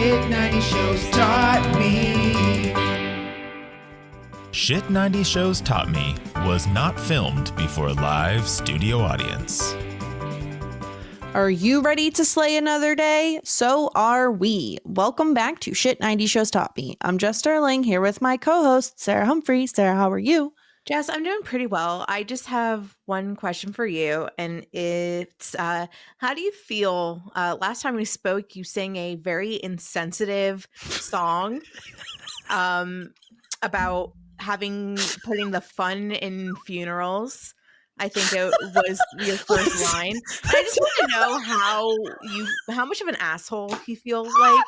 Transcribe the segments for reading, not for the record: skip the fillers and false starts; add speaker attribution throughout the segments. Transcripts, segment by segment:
Speaker 1: Shit 90 Shows Taught Me.
Speaker 2: Shit 90 Shows Taught Me was not filmed before a live studio audience.
Speaker 3: Are you ready to slay another day? So are we. Welcome back to Shit 90 Shows Taught Me. I'm Jess Sterling here with my co-host, Sarah Humphrey. Sarah, how are you?
Speaker 4: Jess, I'm doing pretty well. I just have one question for you, and it's how do you feel? Last time we spoke, you sang a very insensitive song about putting the fun in funerals. I think it was your first line. I just want to know how much of an asshole you feel like.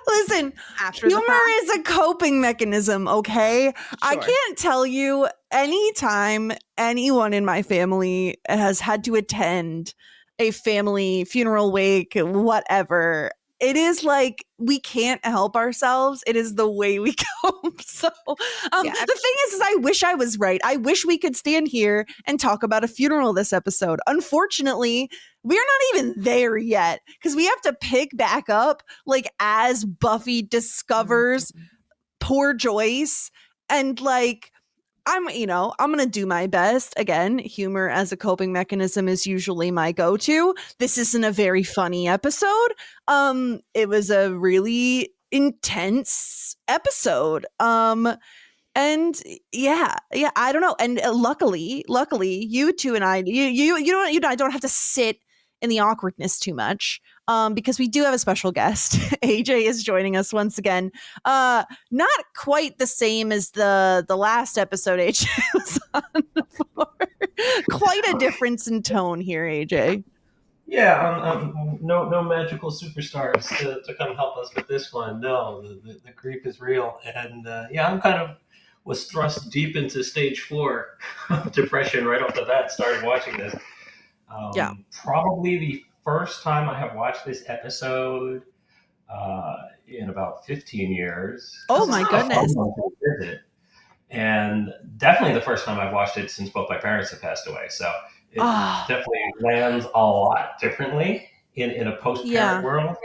Speaker 3: Listen,
Speaker 4: after
Speaker 3: humor is a coping mechanism, okay? Sure. I can't tell you anytime anyone in my family has had to attend a family funeral, wake, whatever. It is like we can't help ourselves. It is the way we cope. So the thing is I wish I was right. I wish we could stand here and talk about a funeral this episode. Unfortunately, we're not even there yet because we have to pick back up like as Buffy discovers poor Joyce, and like I'm going to do my best. Again, humor as a coping mechanism is usually my go-to. This isn't a very funny episode. It was a really intense episode. And yeah, I don't know. And luckily, you two and I don't have to sit in the awkwardness too much. Because we do have a special guest. AJ is joining us once again. Not quite the same as the last episode AJ was on for. Quite a difference in tone here, AJ.
Speaker 5: Yeah, no magical superstars to come help us with this one. No, the grief is real. And I'm kind of was thrust deep into stage 4 of depression right off the bat, started watching this. Probably the first time I have watched this episode in about 15 years.
Speaker 3: Oh my goodness.
Speaker 5: And definitely the first time I've watched it since both my parents have passed away. So it definitely lands a lot differently in a post-parent world.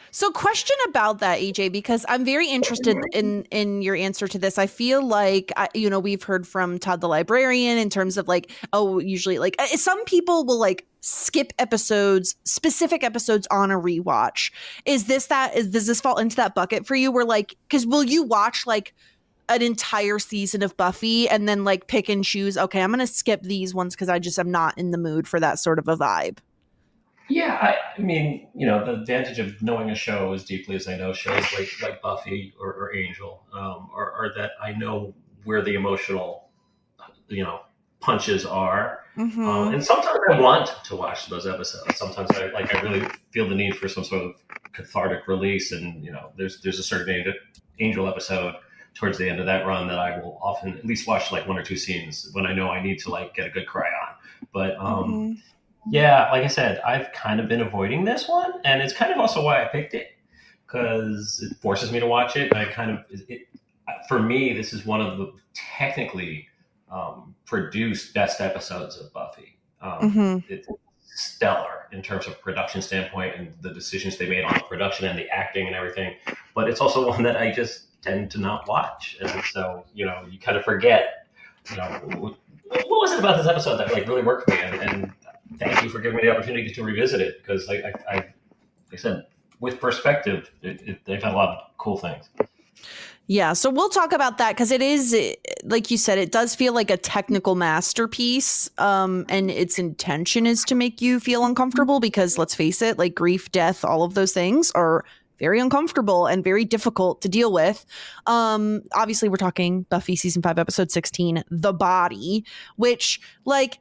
Speaker 3: So question about that, AJ, because I'm very interested in your answer to this. I feel like, we've heard from Todd the librarian in terms of like, usually like some people will like skip specific episodes on a rewatch. Does this fall into that bucket for you? Where like, because will you watch like an entire season of Buffy and then like pick and choose, okay, I'm going to skip these ones because I'm not in the mood for that sort of a vibe?
Speaker 5: Yeah, I mean, the advantage of knowing a show as deeply as I know shows like Buffy or Angel, or that I know where the emotional, punches are. Mm-hmm. And sometimes I want to watch those episodes. Sometimes I really feel the need for some sort of cathartic release. And, there's a certain Angel episode towards the end of that run that I will often at least watch like one or two scenes when I know I need to like get a good cry on. But, yeah, like I said, I've kind of been avoiding this one, and it's kind of also why I picked it, because it forces me to watch it. And for me, this is one of the technically produced best episodes of Buffy. It's stellar in terms of production standpoint and the decisions they made on the production and the acting and everything. But it's also one that I just tend to not watch, and so you kind of forget. What was it about this episode that like really worked for me? And thank you for giving me the opportunity to revisit it, because like I said, with perspective, they've had a lot of cool things.
Speaker 3: Yeah, so we'll talk about that because it is, like you said, it does feel like a technical masterpiece, and its intention is to make you feel uncomfortable because, let's face it, like grief, death, all of those things are very uncomfortable and very difficult to deal with. Obviously, we're talking Buffy season 5, episode 16, The Body, which like,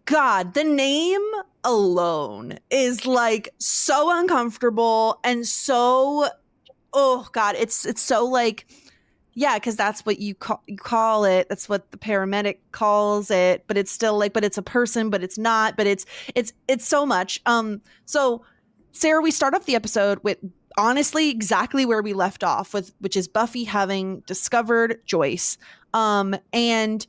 Speaker 3: God, the name alone is like so uncomfortable and so, oh God, it's so like, yeah, because that's what you call it. That's what the paramedic calls it, but it's still like, but it's a person, but it's not, but it's so much. So Sarah, we start off the episode with honestly exactly where we left off with, which is Buffy having discovered Joyce. And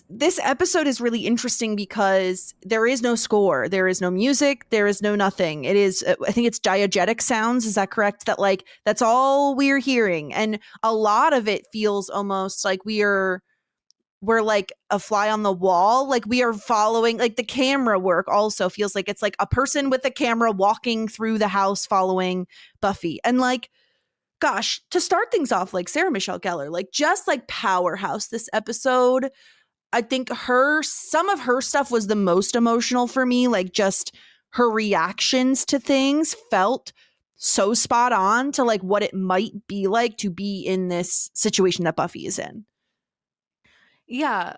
Speaker 3: this episode is really interesting because there is no score, there is no music, there is no nothing. It is, I think it's diegetic sounds. Is that correct? That like that's all we're hearing, and a lot of it feels almost like we're like a fly on the wall. Like we are following, like the camera work also feels like it's like a person with a camera walking through the house following Buffy, and like, gosh, to start things off, like Sarah Michelle Gellar, like just like powerhouse this episode. I think some of her stuff was the most emotional for me. Like just her reactions to things felt so spot on to like what it might be like to be in this situation that Buffy is in.
Speaker 4: Yeah,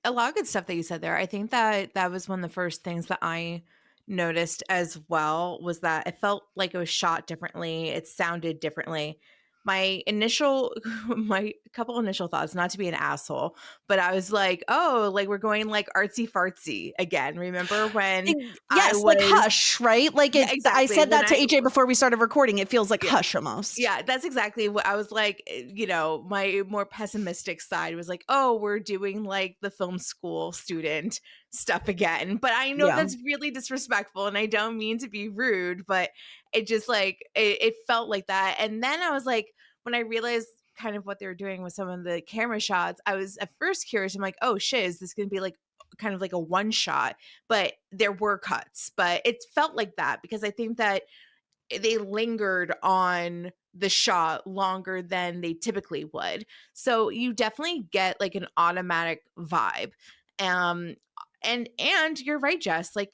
Speaker 4: a lot of good stuff that you said there. I think that was one of the first things that I noticed as well, was that it felt like it was shot differently. It sounded differently. My couple initial thoughts, not to be an asshole, but I was like, oh, like we're going like artsy fartsy again. Remember when
Speaker 3: yes, like Hush, right? Like
Speaker 4: yeah, exactly.
Speaker 3: I said that to AJ before we started recording. It feels like Hush almost.
Speaker 4: Yeah, that's exactly what I was like. My more pessimistic side was like, oh, we're doing like the film school student stuff again. But I know that's really disrespectful, and I don't mean to be rude, but it just like it felt like that. And then I was like, when I realized kind of what they were doing with some of the camera shots, I was at first curious. I'm like, oh shit, is this gonna be like kind of like a one shot? But there were cuts, but it felt like that because I think that they lingered on the shot longer than they typically would. So you definitely get like an automatic vibe. And you're right, Jess, like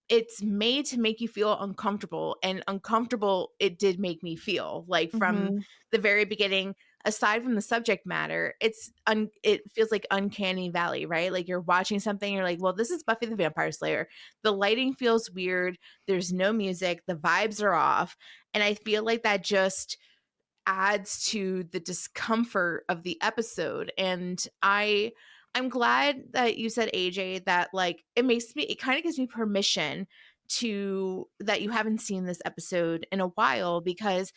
Speaker 4: it's made to make you feel uncomfortable, and uncomfortable it did make me feel like from the very beginning. Aside from the subject matter, it feels like uncanny valley, right? Like you're watching something, you're like, well, this is Buffy the Vampire Slayer. The lighting feels weird. There's no music. The vibes are off. And I feel like that just adds to the discomfort of the episode. And I'm glad that you said, AJ, that like it kind of gives me permission that you haven't seen this episode in a while, because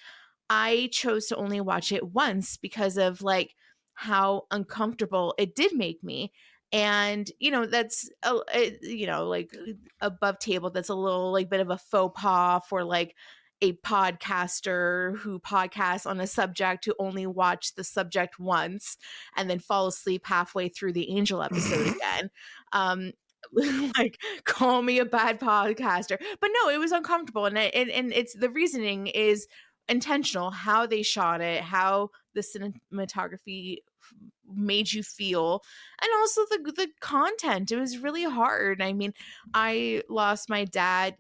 Speaker 4: I chose to only watch it once because of like how uncomfortable it did make me. And that's like above table, that's a little like bit of a faux pas for like a podcaster who podcasts on a subject to only watch the subject once and then fall asleep halfway through the Angel episode again. Like, call me a bad podcaster, but no, it was uncomfortable, and it's the reasoning is intentional. How they shot it, how the cinematography made you feel, and also the content. It was really hard. I mean, I lost my dad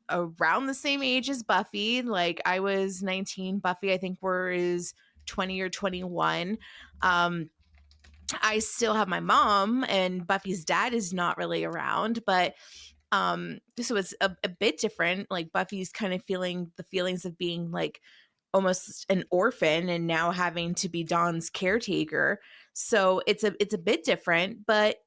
Speaker 4: around the same age as Buffy. Like I was 19, Buffy I think is 20 or 21. I still have my mom, and Buffy's dad is not really around, but so it's a bit different. Like Buffy's kind of feeling the feelings of being like almost an orphan and now having to be Dawn's caretaker. So it's a bit different, but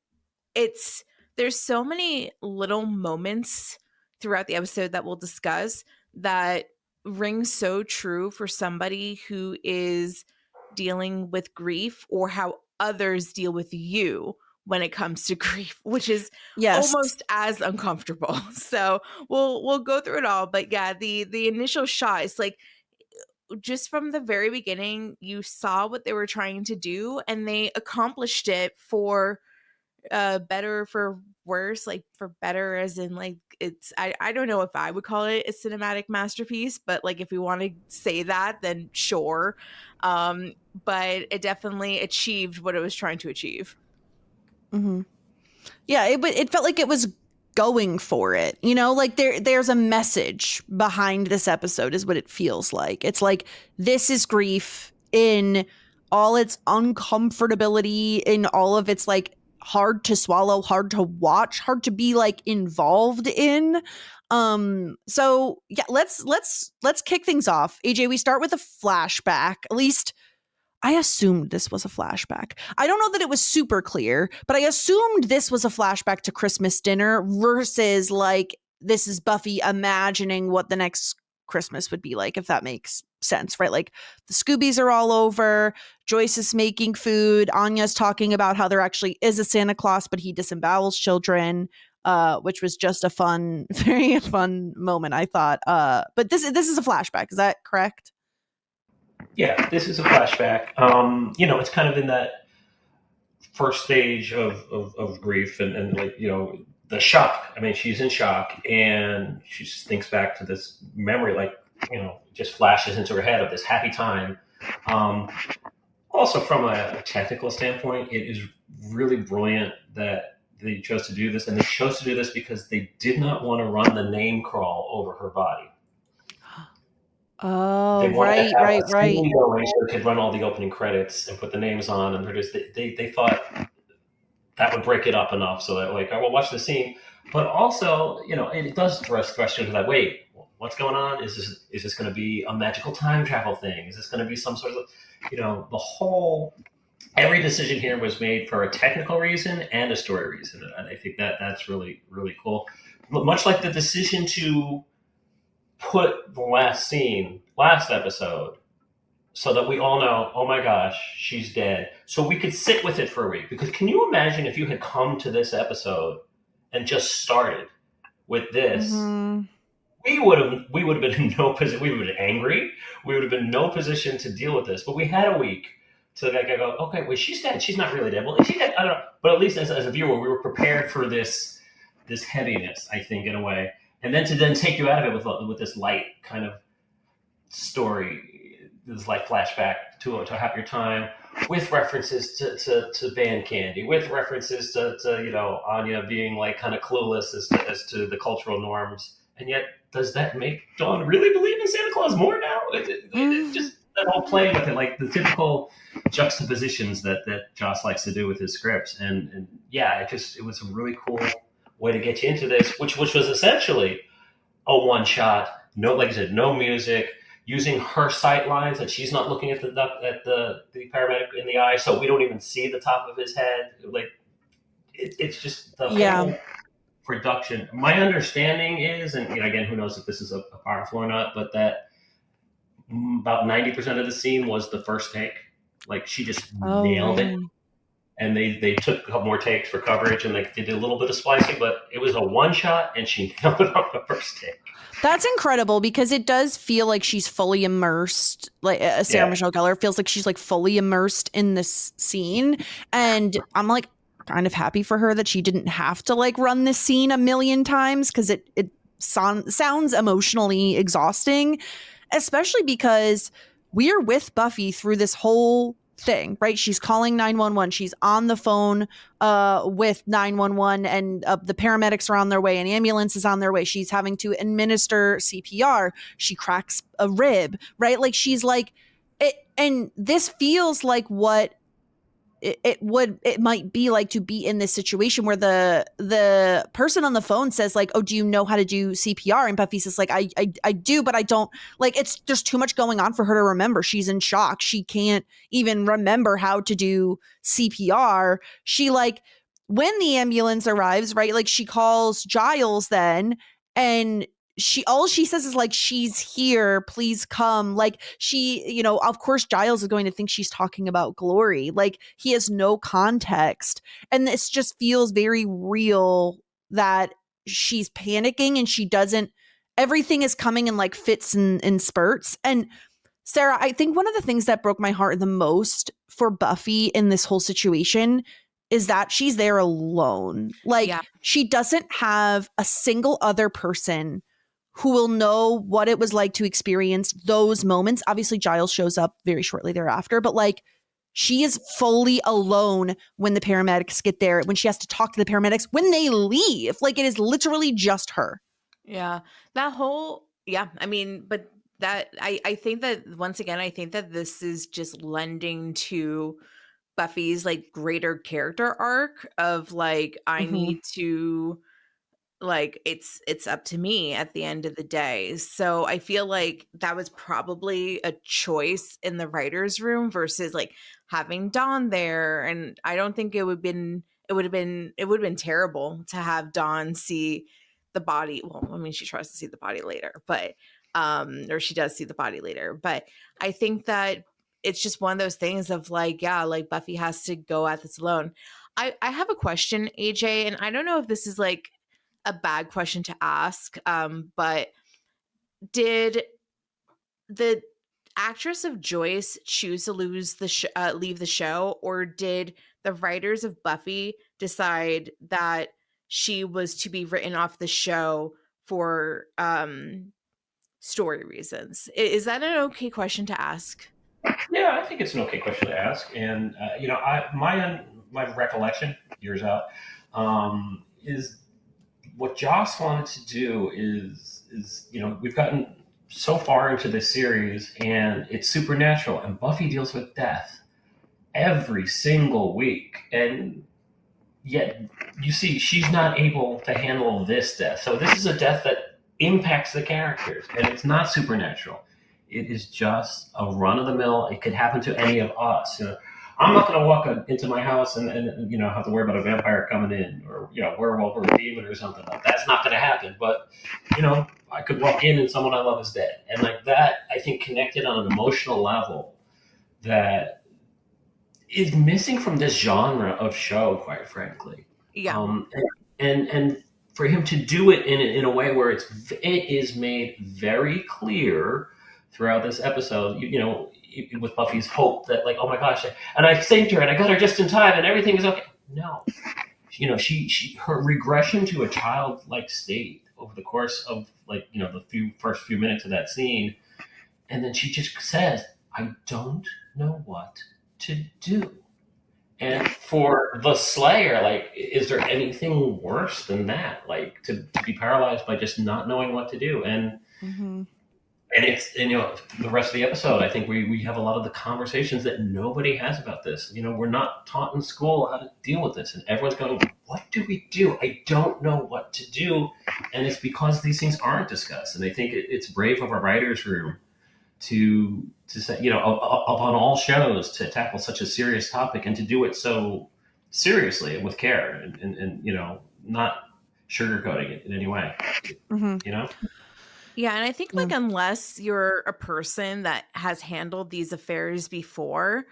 Speaker 4: there's so many little moments throughout the episode that we'll discuss that ring so true for somebody who is dealing with grief, or how others deal with you when it comes to grief, which is almost as uncomfortable. So we'll go through it all. But yeah, the initial shot is like, just from the very beginning, you saw what they were trying to do, and they accomplished it for better, for worse, like for better as in like it's I don't know if I would call it a cinematic masterpiece, but like if we want to say that, then sure. But it definitely achieved what it was trying to achieve.
Speaker 3: Yeah, it felt like it was going for it, like there's a message behind this episode is what it feels like. It's like, this is grief in all its uncomfortability, in all of its like hard to swallow, hard to watch, hard to be like involved in. So yeah, let's kick things off. AJ, we start with a flashback. At least I assumed this was a flashback. I don't know that it was super clear, but I assumed this was a flashback to Christmas dinner versus like this is Buffy imagining what the next Christmas would be like, if that makes sense, right? Like the Scoobies are all over. Joyce is making food. Anya's talking about how there actually is a Santa Claus, but he disembowels children, which was just a fun, very fun moment, I thought. But this is a flashback. Is that correct?
Speaker 5: Yeah, this is a flashback. It's kind of in that first stage of grief and like, the shock. I mean, she's in shock and she just thinks back to this memory, like, just flashes into her head of this happy time. Also, from a technical standpoint, it is really brilliant that they chose to do this. And they chose to do this because they did not want to run the name crawl over her body.
Speaker 3: Oh,
Speaker 5: They wanted to have
Speaker 3: right.
Speaker 5: a scene going so they could run all the opening credits and put the names on. And they thought that would break it up enough so that, like, I will watch the scene. But also, it does thrust questions like, wait, what's going on? Is this going to be a magical time travel thing? Is this going to be some sort of, every decision here was made for a technical reason and a story reason. And I think that's really, really cool. Much like the decision to put the last episode, so that we all know, oh my gosh, she's dead. So we could sit with it for a week. Because can you imagine if you had come to this episode and just started with this?
Speaker 3: Mm-hmm.
Speaker 5: We would have been in no position. We would have been angry. We would have been in no position to deal with this. But we had a week to go, okay, wait, she's dead. She's not really dead. Well, is she dead? I don't know. But at least as a viewer, we were prepared for this heaviness, I think, in a way. And then to take you out of it with this light kind of story, this light flashback to a happier time, with references to band candy, with references to Anya being like kind of clueless as to the cultural norms. And yet, does that make Dawn really believe in Santa Claus more now? It just that whole play with it, like the typical juxtapositions that Joss likes to do with his scripts. And yeah, it was a really cool way to get you into this, which was essentially a one shot. No, like I said, no music, using her sight lines that she's not looking at the paramedic in the eye, so we don't even see the top of his head. Like it's just the whole production. My understanding is, and again, who knows if this is a powerful or not, but that about 90% of the scene was the first take. Like she just nailed it. And they took a couple more takes for coverage, and they did a little bit of splicing, but it was a one shot, and she nailed it on the first take.
Speaker 3: That's incredible because it does feel like she's fully immersed. Like Sarah Michelle Gellar feels like she's like fully immersed in this scene, and I'm like kind of happy for her that she didn't have to like run this scene a million times because it sounds emotionally exhausting, especially because we're with Buffy through this whole thing, right? She's calling 911. She's on the phone with 911, and the paramedics are on their way, and ambulance is on their way. She's having to administer CPR. She cracks a rib, right? Like she's like it, and this feels like what it might be like to be in this situation where the person on the phone says like, oh, do you know how to do CPR? And Buffy says like, I do, but I don't, like, there's too much going on for her to remember. She's in shock. She can't even remember how to do CPR. She like, when the ambulance arrives, right, like she calls Giles then, and all she says is like, she's here, please come. Like she, of course Giles is going to think she's talking about Glory. Like he has no context. And this just feels very real that she's panicking and she doesn't, everything is coming in like fits and spurts. And Sarah, I think one of the things that broke my heart the most for Buffy in this whole situation is that she's there alone. Like she doesn't have a single other person who will know what it was like to experience those moments. Obviously, Giles shows up very shortly thereafter, but like she is fully alone when the paramedics get there, when she has to talk to the paramedics, when they leave. Like it is literally just her.
Speaker 4: Yeah. That whole, I mean, but that, I think that once again, I think that this is just lending to Buffy's like greater character arc of like, I need to, like it's up to me at the end of the day. So I feel like that was probably a choice in the writer's room versus like having Dawn there. And I don't think it would have been terrible to have Dawn see the body. Well, I mean, she tries to see the body later, but or she does see the body later. But I think that it's just one of those things of like, yeah, like Buffy has to go at this alone. I have a question, AJ, and I don't know if this is like a bad question to ask, but did the actress of Joyce choose to leave the show, or did the writers of Buffy decide that she was to be written off the show for story reasons? Is that an okay question to ask?
Speaker 5: Yeah, I think it's an okay question to ask. And my recollection years out is what Joss wanted to do is we've gotten so far into this series and it's supernatural, and Buffy deals with death every single week, and yet you see she's not able to handle this death. So this is a death that impacts the characters, and it's not supernatural. It is just a run of the mill. It could happen to any of us. I'm not going to walk into my house and have to worry about a vampire coming in, or werewolf or a demon or something. Like that's not going to happen. But I could walk in and someone I love is dead, and like that, I think connected on an emotional level that is missing from this genre of show, quite frankly.
Speaker 4: Yeah.
Speaker 5: And for him to do it in a way where it is made very clear throughout this episode, with Buffy's hope that like, oh my gosh, and I saved her and I got her just in time and everything is okay. No, she her regression to a childlike state over the course of like the first few minutes of that scene, and then she just says, I don't know what to do. And for the Slayer, like, is there anything worse than that? Like to be paralyzed by just not knowing what to do? And and it's the rest of the episode, I think we have a lot of the conversations that nobody has about this. We're not taught in school how to deal with this, and everyone's going, what do we do? I don't know what to do. And it's because these things aren't discussed. And I think it's brave of a writer's room to say, upon all shows, to tackle such a serious topic and to do it so seriously and with care and not sugarcoating it in any way.
Speaker 4: Yeah, and I think like unless you're a person that has handled these affairs before,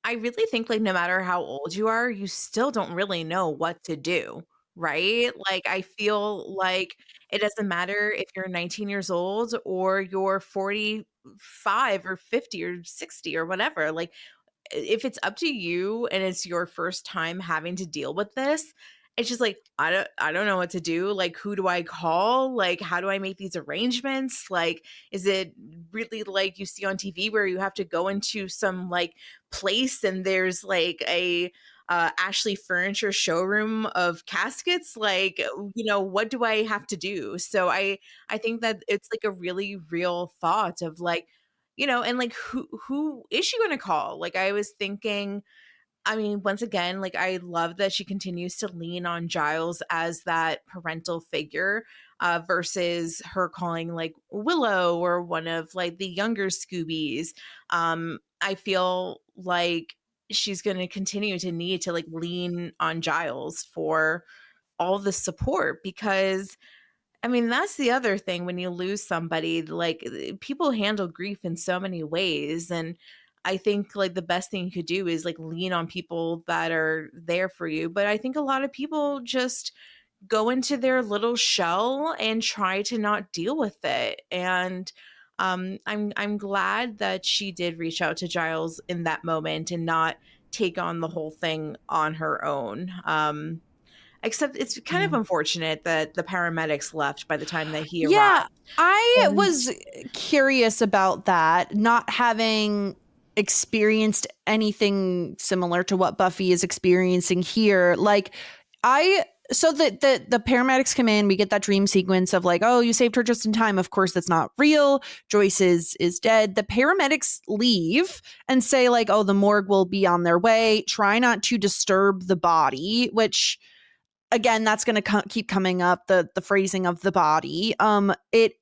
Speaker 4: I really think like no matter how old you are, you still don't really know what to do, right? Like I feel like it doesn't matter if you're 19 years old or you're 45 or 50 or 60 or whatever. Like if it's up to you and it's your first time having to deal with this, it's just like I don't know what to do. Like who do I call? Like how do I make these arrangements? Like is it really like you see on TV where you have to go into some like place and there's like a Ashley Furniture showroom of caskets? Like what do I have to do? So I think that it's like a really real thought of like and like who is she going to call? Like I was thinking, I mean, once again, like I love that she continues to lean on Giles as that parental figure versus her calling like Willow or one of like the younger Scoobies. I feel like she's going to continue to need to like lean on Giles for all the support because I mean, that's the other thing when you lose somebody, like people handle grief in so many ways. And I think like the best thing you could do is like lean on people that are there for you. But I think a lot of people just go into their little shell and try to not deal with it. And I'm glad that she did reach out to Giles in that moment and not take on the whole thing on her own. Except it's kind of unfortunate that the paramedics left by the time that he arrived.
Speaker 3: Yeah, I was curious about that, not having experienced anything similar to what Buffy is experiencing here. Like, so the paramedics come in, we get that dream sequence of like, oh, you saved her just in time. Of course, that's not real. Joyce is dead. The paramedics leave and say like, oh, the morgue will be on their way. Try not to disturb the body, which again, that's going to keep coming up, the phrasing of the body. And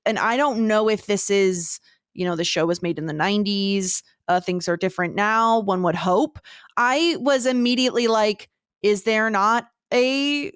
Speaker 3: I don't know if this is, the show was made in the 90s. Things are different now, one would hope. I was immediately like, is there not a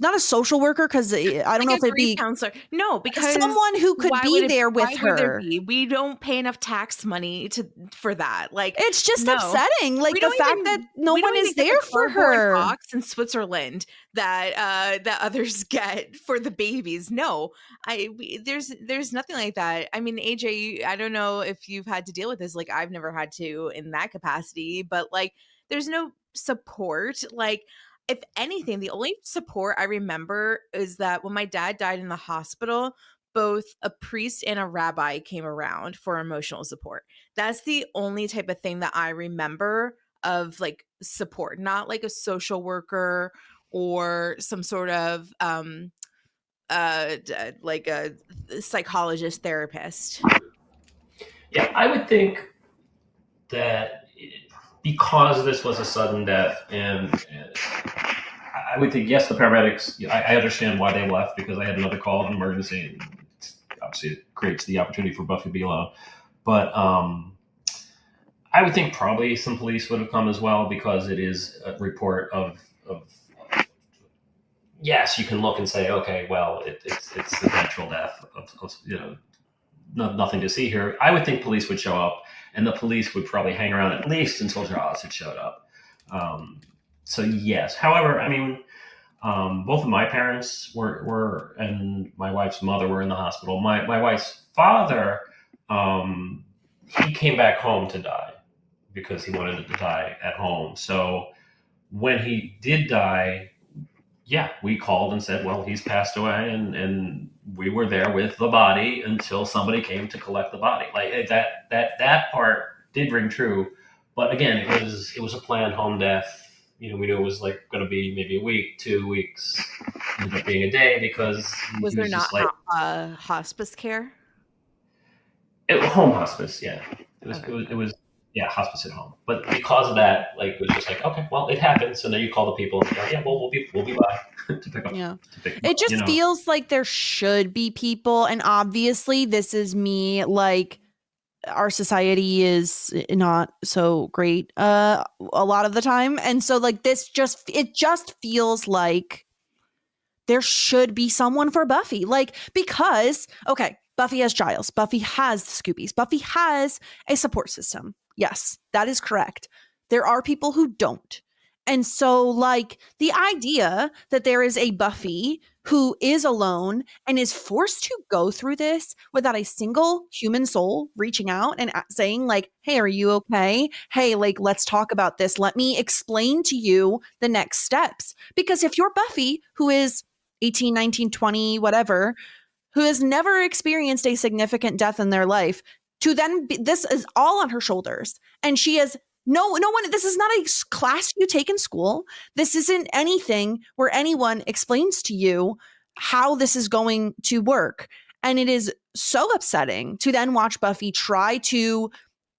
Speaker 3: not a social worker, because I don't
Speaker 4: like
Speaker 3: know
Speaker 4: a
Speaker 3: if it'd
Speaker 4: grief
Speaker 3: be
Speaker 4: counselor. No, because
Speaker 3: someone who could be there with
Speaker 4: why would there
Speaker 3: her.
Speaker 4: be? We don't pay enough tax money for that. Like,
Speaker 3: It's just
Speaker 4: no.
Speaker 3: upsetting. Like
Speaker 4: We
Speaker 3: the
Speaker 4: don't
Speaker 3: fact
Speaker 4: even-
Speaker 3: that no
Speaker 4: we don't
Speaker 3: one
Speaker 4: even
Speaker 3: is
Speaker 4: get the
Speaker 3: there for
Speaker 4: cardboard
Speaker 3: her.
Speaker 4: box in Switzerland that others get for the babies. No, there's nothing like that. I mean, AJ, I don't know if you've had to deal with this. Like, I've never had to in that capacity, but like, there's no support. Like, if anything, the only support I remember is that when my dad died in the hospital, both a priest and a rabbi came around for emotional support. That's the only type of thing that I remember of like support, not like a social worker or some sort of like a psychologist therapist.
Speaker 5: Yeah, I would think that because this was a sudden death, and I would think, yes, the paramedics, I understand why they left, because I had another call, an emergency. And obviously, it creates the opportunity for Buffy to be alone. But I would think probably some police would have come as well, because it is a report of yes, you can look and say, okay, well, it's a natural death of nothing to see here. I would think police would show up, and the police would probably hang around at least until Jaws had showed up. So yes, however, I mean, both of my parents were, and my wife's mother were in the hospital. My wife's father, he came back home to die because he wanted to die at home. So when he did die, yeah, we called and said, well, he's passed away, and we were there with the body until somebody came to collect the body. Like that part did ring true, but again, it was a planned home death. We knew it was like going to be maybe a week, 2 weeks, ended up being a day, because
Speaker 4: Was
Speaker 5: he
Speaker 4: there
Speaker 5: was
Speaker 4: not
Speaker 5: just like
Speaker 4: hospice care?
Speaker 5: home hospice. Yeah,
Speaker 4: Okay.
Speaker 5: it was yeah, hospice at home. But because of that, like, it was just like, okay, well, it happened. So then you call the people and go, yeah, well, we'll be by to pick up.
Speaker 3: Yeah.
Speaker 5: To pick them
Speaker 3: It
Speaker 5: up,
Speaker 3: just feels like there should be people, and obviously this is me, like, our society is not so great a lot of the time, and so like it just feels like there should be someone for Buffy, like, because okay, Buffy has Giles, Buffy has the Scoobies, Buffy has a support system. Yes, that is correct. There are people who don't. And so, like, the idea that there is a Buffy who is alone and is forced to go through this without a single human soul reaching out and saying, like, hey, are you okay? Hey, like, let's talk about this. Let me explain to you the next steps. Because if you're Buffy, who is 18, 19, 20, whatever, who has never experienced a significant death in their life, to then this is all on her shoulders. And she has no one, this is not a class you take in school. This isn't anything where anyone explains to you how this is going to work. And it is so upsetting to then watch Buffy try to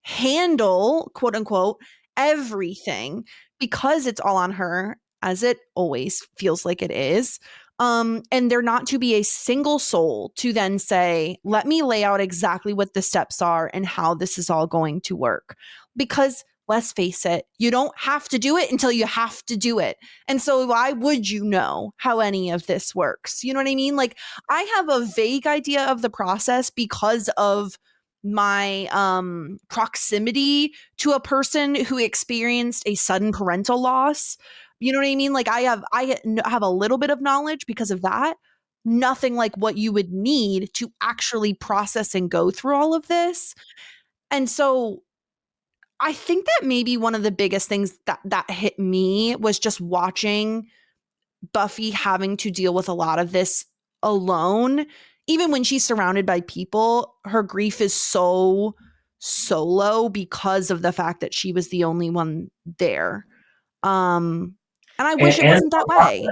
Speaker 3: handle, quote unquote, everything, because it's all on her, as it always feels like it is. And there not to be a single soul to then say, let me lay out exactly what the steps are and how this is all going to work. Because let's face it, you don't have to do it until you have to do it. And so why would you know how any of this works? You know what I mean? Like, I have a vague idea of the process because of my proximity to a person who experienced a sudden parental loss. You know what I mean? Like, I have a little bit of knowledge because of that. Nothing like what you would need to actually process and go through all of this. And so I think that maybe one of the biggest things that hit me was just watching Buffy having to deal with a lot of this alone. Even when she's surrounded by people, her grief is so solo because of the fact that she was the only one there. And I wish it wasn't that way.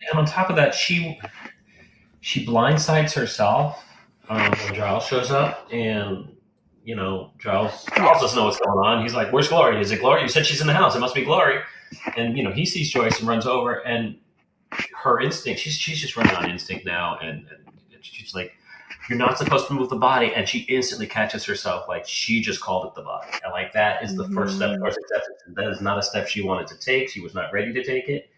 Speaker 5: And on top of that, she blindsides herself when Giles shows up, and Giles doesn't know what's going on. He's like, "Where's Glory?" He's like, "Glory, you said she's in the house. It must be Glory." And he sees Joyce and runs over, and her instinct, she's just running on instinct now, and she's like, "You're not supposed to move the body," and she instantly catches herself, like, she just called it the body, and like, that is the first step towards acceptance. And that is not a step she wanted to take. She was not ready to take it.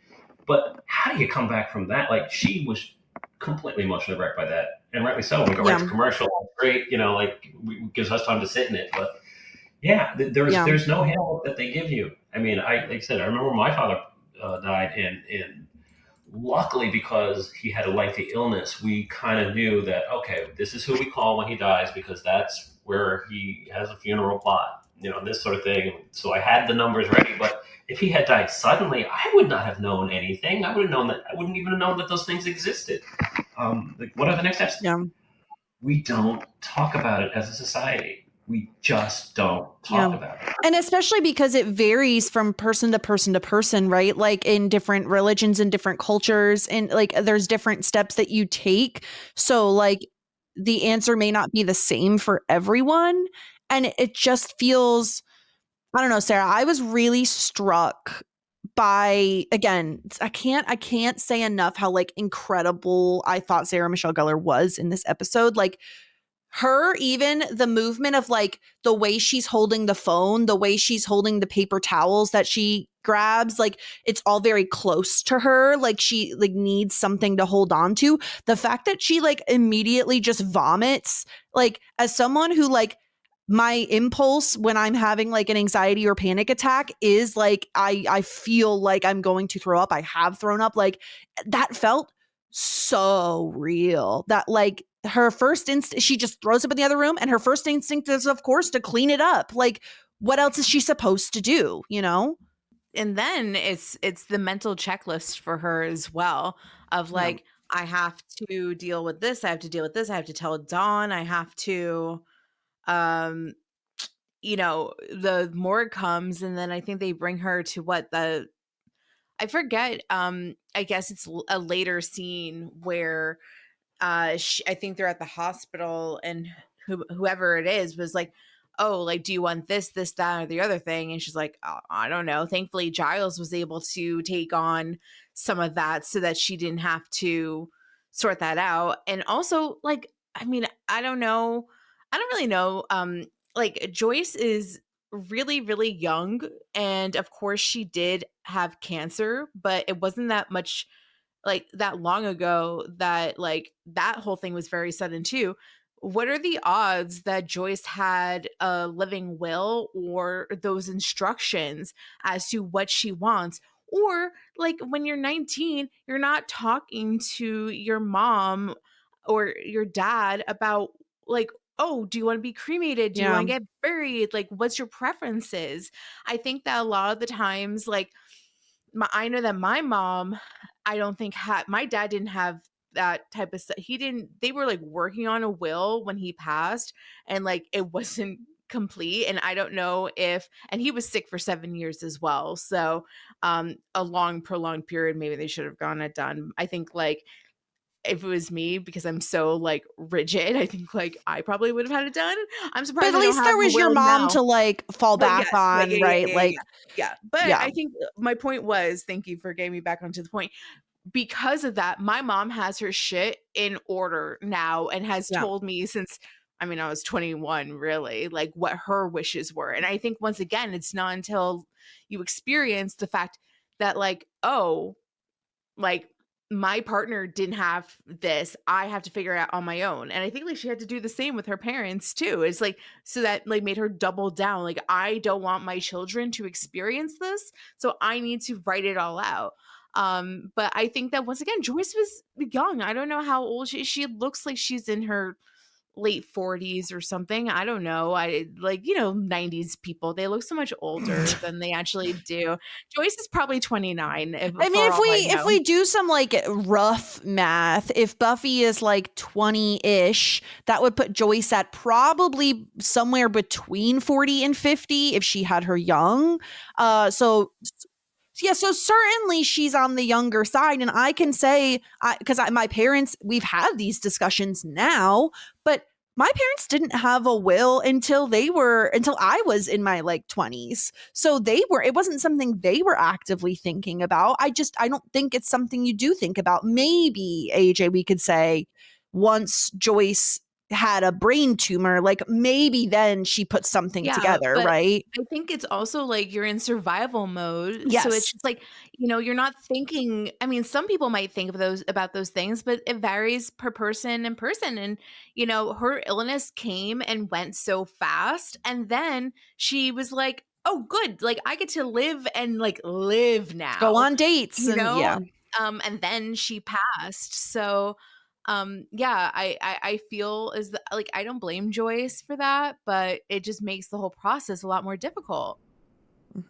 Speaker 5: But how do you come back from that? Like, she was completely emotionally wrecked by that, and rightly so. We go right to commercial, great, gives us time to sit in it. But yeah, there's no help that they give you. I mean, like I said, I remember my father died, and luckily, because he had a lengthy illness, we kind of knew that, okay, this is who we call when he dies, because that's where he has a funeral plot, this sort of thing. So I had the numbers ready. But if he had died suddenly, I would not have known anything. I wouldn't even have known that those things existed. What are the next steps?
Speaker 3: Yeah.
Speaker 5: We don't talk about it as a society. We just don't talk about it.
Speaker 3: And especially because it varies from person to person to person, right? Like in different religions and different cultures, and like there's different steps that you take. So like the answer may not be the same for everyone. And it just feels, I don't know, Sarah, I was really struck by, again, I can't say enough how like incredible I thought Sarah Michelle Gellar was in this episode. Like, her, even the movement of like the way she's holding the phone, the way she's holding the paper towels that she grabs, like it's all very close to her. Like she like needs something to hold on to. The fact that she like immediately just vomits, like as someone who like, my impulse when I'm having like an anxiety or panic attack is like, I feel like I'm going to throw up. I have thrown up. Like that felt so real that like her first instinct, she just throws up in the other room, and her first instinct is of course to clean it up. Like what else is she supposed to do,
Speaker 4: And then it's the mental checklist for her as well of like, I have to deal with this, I have to deal with this, I have to tell Dawn, I have to the morgue comes, and then I think they bring her to I forget, I guess it's a later scene where I think they're at the hospital, and whoever it is was like, oh, like, do you want this, that, or the other thing? And she's like, oh, I don't know. Thankfully, Giles was able to take on some of that so that she didn't have to sort that out. And also, like, I mean, I don't know. I don't really know. Like, Joyce is really, really young. And of course, she did have cancer, but it wasn't that much like that long ago that like that whole thing was very sudden too. What are the odds that Joyce had a living will or those instructions as to what she wants? Or like when you're 19, you're not talking to your mom or your dad about like, oh, do you want to be cremated? Do you want to get buried? Like, what's your preferences? I think that a lot of the times, like, I know that my mom, I don't think my dad didn't have that type of stuff. They were like working on a will when he passed, and like it wasn't complete. And I don't know and he was sick for 7 years as well. So a long prolonged period, maybe they should have gotten it done. I think like if it was me, because I'm so like rigid, I think like I probably would have had it done. I'm surprised.
Speaker 3: But at least there was your mom to like fall back on, right?
Speaker 4: But I think my point was, thank you for getting me back onto the point. Because of that, my mom has her shit in order now and has told me since, I mean, I was 21, really, like what her wishes were. And I think once again, it's not until you experience the fact that like, oh, like my partner didn't have this, I have to figure it out on my own. And I think like she had to do the same with her parents too. It's like, so that like made her double down. Like, I don't want my children to experience this, so I need to write it all out. But I think that once again, Joyce was young. I don't know how old she looks like she's in her late 40s or something. I don't know. I like, 90s people, they look so much older than they actually do. Joyce is probably 29.
Speaker 3: I mean, if we do some like rough math, if Buffy is like 20-ish, that would put Joyce at probably somewhere between 40 and 50 if she had her young. So certainly she's on the younger side. And I can say, because my parents, we've had these discussions now, but my parents didn't have a will until I was in my like 20s. So it wasn't something they were actively thinking about. I don't think it's something you do think about. Maybe, AJ, we could say once Joyce had a brain tumor, like maybe then she put something together,
Speaker 4: but
Speaker 3: right?
Speaker 4: I think it's also like you're in survival mode. So it's
Speaker 3: Yes.
Speaker 4: just like, you're not thinking. I mean, some people might think of about those things, but it varies per person and person. And, her illness came and went so fast. And then she was like, oh, good. Like I get to live and like live
Speaker 3: Go
Speaker 4: now,
Speaker 3: on dates and yeah.
Speaker 4: and then she passed. So yeah, I feel as like I don't blame Joyce for that, but it just makes the whole process a lot more difficult.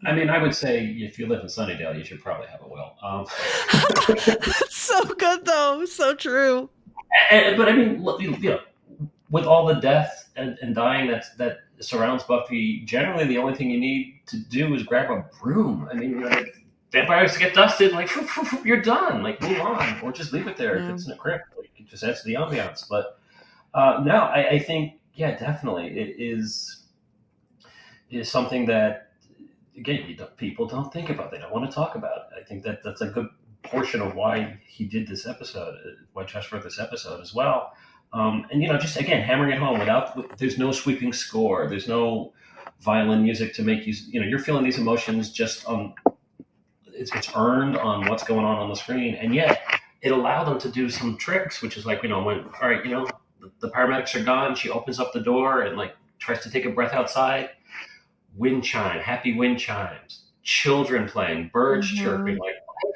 Speaker 5: I mean, I would say if you live in Sunnydale, you should probably have a will.
Speaker 3: That's so good though, so true.
Speaker 5: But I mean, with all the death and dying that surrounds Buffy, generally the only thing you need to do is grab a broom. I mean, vampires get dusted, like you're done. Like move on, or just leave it there if it's in a crypt. Like, it just adds to the ambiance. But no, I think definitely it is something that again people don't think about. They don't want to talk about it. I think that's a good portion of why he did this episode, why Josh wrote this episode as well. And just again hammering it home there's no sweeping score, there's no violin music to make you you're feeling these emotions just on it's earned on what's going on the screen, and yet it allowed them to do some tricks, which is like when all right, the paramedics are gone, she opens up the door and like tries to take a breath outside. Happy wind chimes, children playing, birds chirping, like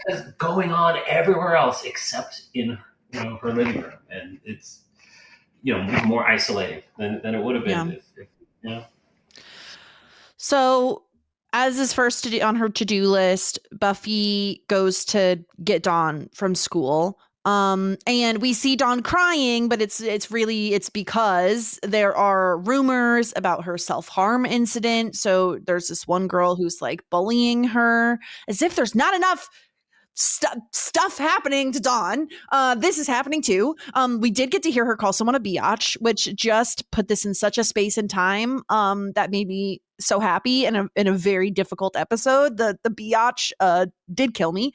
Speaker 5: life is going on everywhere else except in her living room, and it's more isolating than it would have been if.
Speaker 3: So as is first on her to-do list, Buffy goes to get Dawn from school. And we see Dawn crying, but it's because there are rumors about her self-harm incident. So there's this one girl who's like bullying her as if there's not enough stuff happening to Dawn. This is happening too. We did get to hear her call someone a biatch, which just put this in such a space and time that made me so happy in a very difficult episode. The biatch did kill me.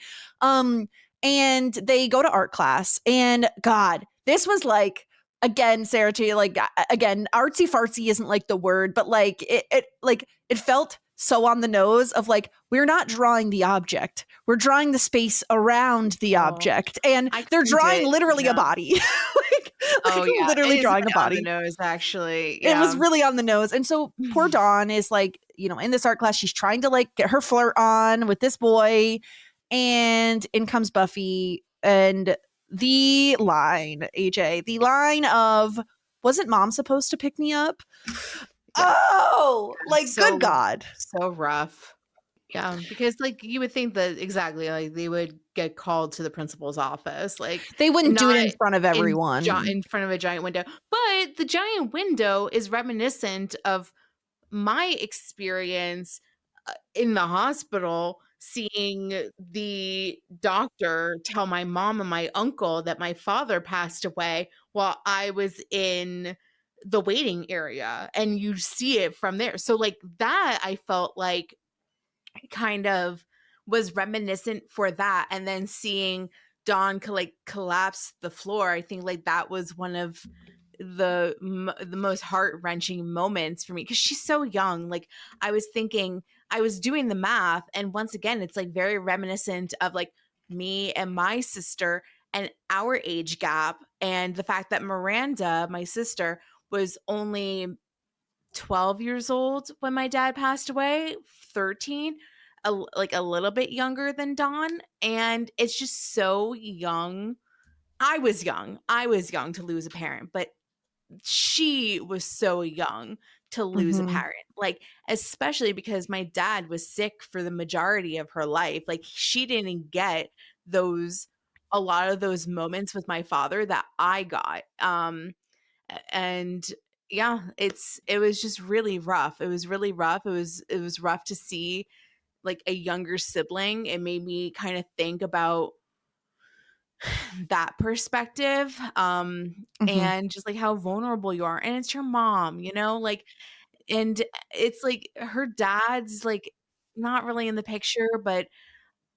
Speaker 3: And they go to art class, and God, this was like, again, Sarah, like again, artsy fartsy isn't like the word, but like it felt so on the nose of like, we're not drawing the object, we're drawing the space around the object, and they're drawing literally a body. Literally drawing a body.
Speaker 4: On the nose, actually.
Speaker 3: It was really on the nose. And so poor Dawn is like, in this art class, she's trying to like get her flirt on with this boy, and in comes Buffy, and the line, AJ, the line of, wasn't mom supposed to pick me up? Oh, like, good God.
Speaker 4: So rough. Yeah, because like you would think that exactly like they would get called to the principal's office. Like
Speaker 3: they wouldn't do it in front of everyone.
Speaker 4: In front of a giant window. But the giant window is reminiscent of my experience in the hospital, seeing the doctor tell my mom and my uncle that my father passed away while I was in the waiting area, and you see it from there. So like that, I felt like kind of was reminiscent for that. And then seeing Dawn collapse the floor, I think like that was one of the most heart-wrenching moments for me, because she's so young. Like I was doing the math, and once again it's like very reminiscent of like me and my sister and our age gap, and the fact that Miranda, my sister, was only 12 years old when my dad passed away, 13, like a little bit younger than Dawn. And it's just so young. I was young to lose a parent, but she was so young to lose a parent, like especially because my dad was sick for the majority of her life. Like she didn't get a lot of those moments with my father that I got. And yeah, it was just really rough. It was really rough. It was rough to see like a younger sibling. It made me kind of think about that perspective, and just like how vulnerable you are, and it's your mom, like, and it's like her dad's like not really in the picture, but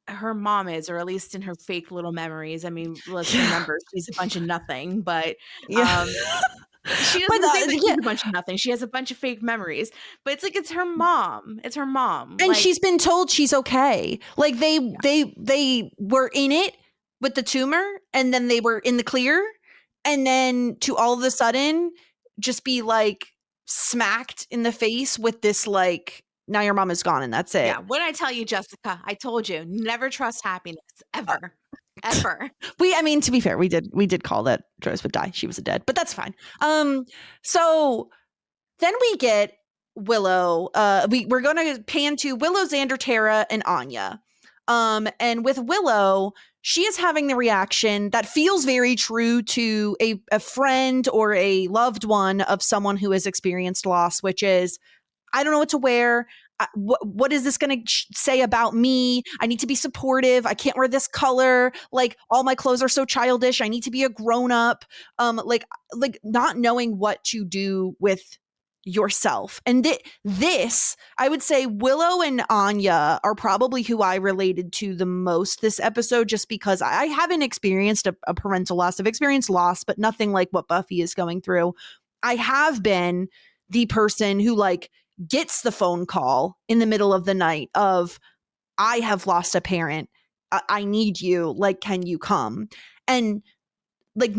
Speaker 4: her mom is, or at least in her fake little memories. I mean, let's remember she's a bunch of nothing, but She
Speaker 3: But
Speaker 4: doesn't say that
Speaker 3: yeah,
Speaker 4: she's a bunch of nothing. She has a bunch of fake memories. But it's like it's her mom. It's her mom.
Speaker 3: and
Speaker 4: Like,
Speaker 3: she's been told she's okay. Like they were in it with the tumor, and then they were in the clear, and then to all of a sudden just be like smacked in the face with this like, now your mom is gone and that's it.
Speaker 4: yeah. What did I tell you, Jessica? I told you, never trust happiness ever, ever.
Speaker 3: I mean, to be fair, we did call that Joyce would die. She was dead, but that's fine. So then we get Willow. We're going to pan to Willow, Xander, Tara, and Anya. And with Willow, she is having the reaction that feels very true to a friend or a loved one of someone who has experienced loss, which is, I don't know what to wear. What is this going to say about me? I need to be supportive. I can't wear this color. Like, all my clothes are so childish. I need to be a grown up. Like not knowing what to do with yourself. And this, I would say Willow and Anya are probably who I related to the most this episode, just because I haven't experienced a parental loss. I've experienced loss, but nothing like what Buffy is going through. I have been the person who like gets the phone call in the middle of the night of, I have lost a parent. I need you. Like, can you come? And like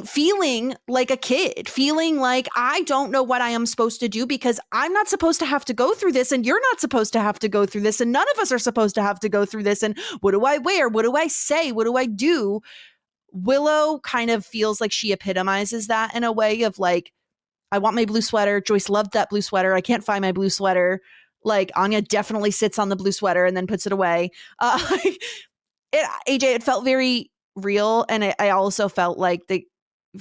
Speaker 3: feeling like a kid, feeling like I don't know what I am supposed to do, because I'm not supposed to have to go through this, and you're not supposed to have to go through this, and none of us are supposed to have to go through this. And what do I wear? What do I say? What do I do? Willow kind of feels like she epitomizes that in a way of like, I want my blue sweater. Joyce loved that blue sweater. I can't find my blue sweater. Like, Anya definitely sits on the blue sweater and then puts it away. AJ, it felt very real. And I also felt like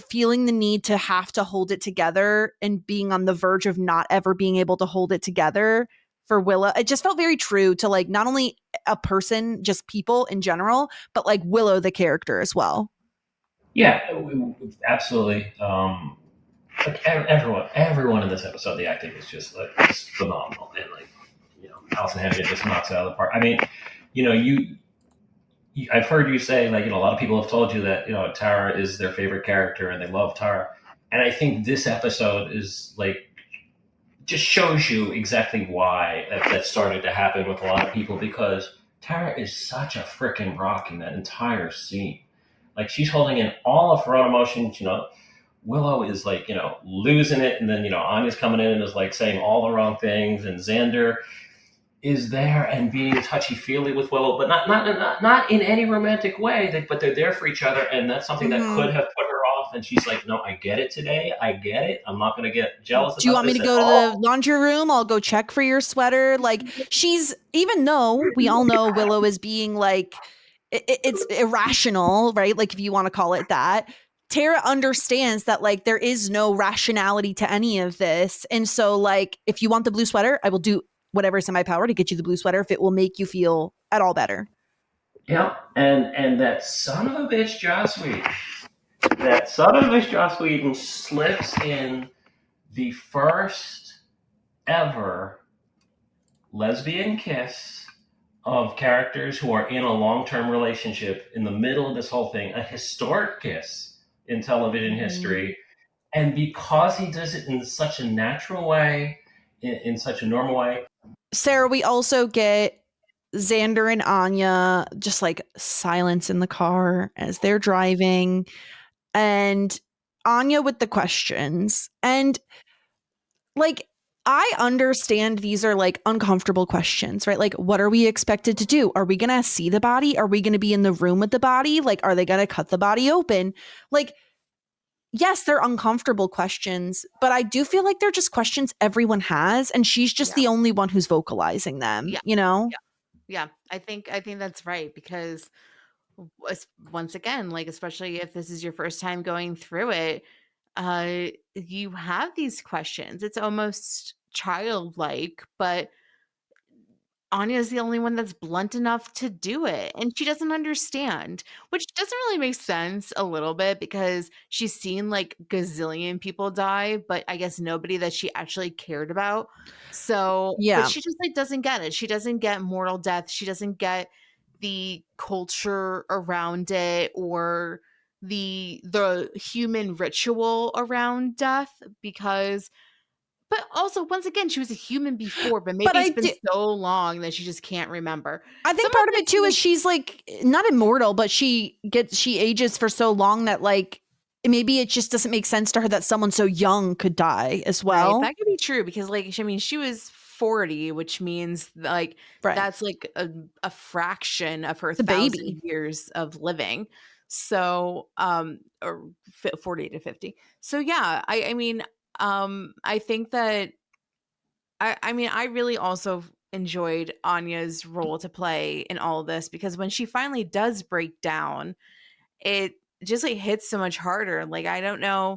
Speaker 3: feeling the need to have to hold it together and being on the verge of not ever being able to hold it together for Willow. It just felt very true to like not only a person, just people in general, but like Willow, the character as well.
Speaker 5: Yeah, absolutely. Like everyone in this episode, the acting is just like it's phenomenal, and like Allison Hannigan just knocks it out of the park. I mean, I've heard you say like a lot of people have told you that Tara is their favorite character and they love Tara, and I think this episode is like just shows you exactly why that started to happen with a lot of people, because Tara is such a freaking rock in that entire scene. Like, she's holding in all of her own emotions. Willow is like, losing it. And then, Anya's coming in and is like saying all the wrong things. And Xander is there and being touchy-feely with Willow, but not in any romantic way. But they're there for each other. And that's something that could have put her off. And she's like, no, I get it today. I get it. I'm not going to get jealous.
Speaker 3: Do you want me to go to the laundry room? I'll go check for your sweater. Like, she's, even though we all know Willow is being like, it's irrational, right? Like, if you want to call it that, Tara understands that like there is no rationality to any of this. And so like, if you want the blue sweater, I will do whatever is in my power to get you the blue sweater if it will make you feel at all better.
Speaker 5: Yeah, and that son of a bitch Joss Whedon slips in the first ever lesbian kiss of characters who are in a long-term relationship in the middle of this whole thing, a historic kiss in television history. And because he does it in such a natural way, in such a normal way.
Speaker 3: Sarah, we also get Xander and Anya just like silence in the car as they're driving, and Anya with the questions. And like, I understand these are like uncomfortable questions, right? Like, what are we expected to do? Are we going to see the body? Are we going to be in the room with the body? Like, are they going to cut the body open? Like, yes, they're uncomfortable questions, but I do feel like they're just questions everyone has. And she's just the only one who's vocalizing them,
Speaker 4: Yeah. I think that's right, because once again, like, especially if this is your first time going through it, you have these questions. It's almost childlike, but Anya is the only one that's blunt enough to do it, and she doesn't understand, which doesn't really make sense a little bit, because she's seen like gazillion people die, but I guess nobody that she actually cared about. So, but she just like doesn't get it. She doesn't get mortal death. She doesn't get the culture around it, or the human ritual around death, because but also once again she was a human before, but maybe it's been so long that she just can't remember.
Speaker 3: I think part of it too is she's like not immortal, but she ages for so long that like maybe it just doesn't make sense to her that someone so young could die as well.
Speaker 4: Right, that could be true because like I mean she was 40, which means like that's like a fraction of her 1,000 years of living. So or 40 to 50. So yeah, I mean I think that I mean I really also enjoyed Anya's role to play in all of this, because when she finally does break down, it just like hits so much harder. Like I don't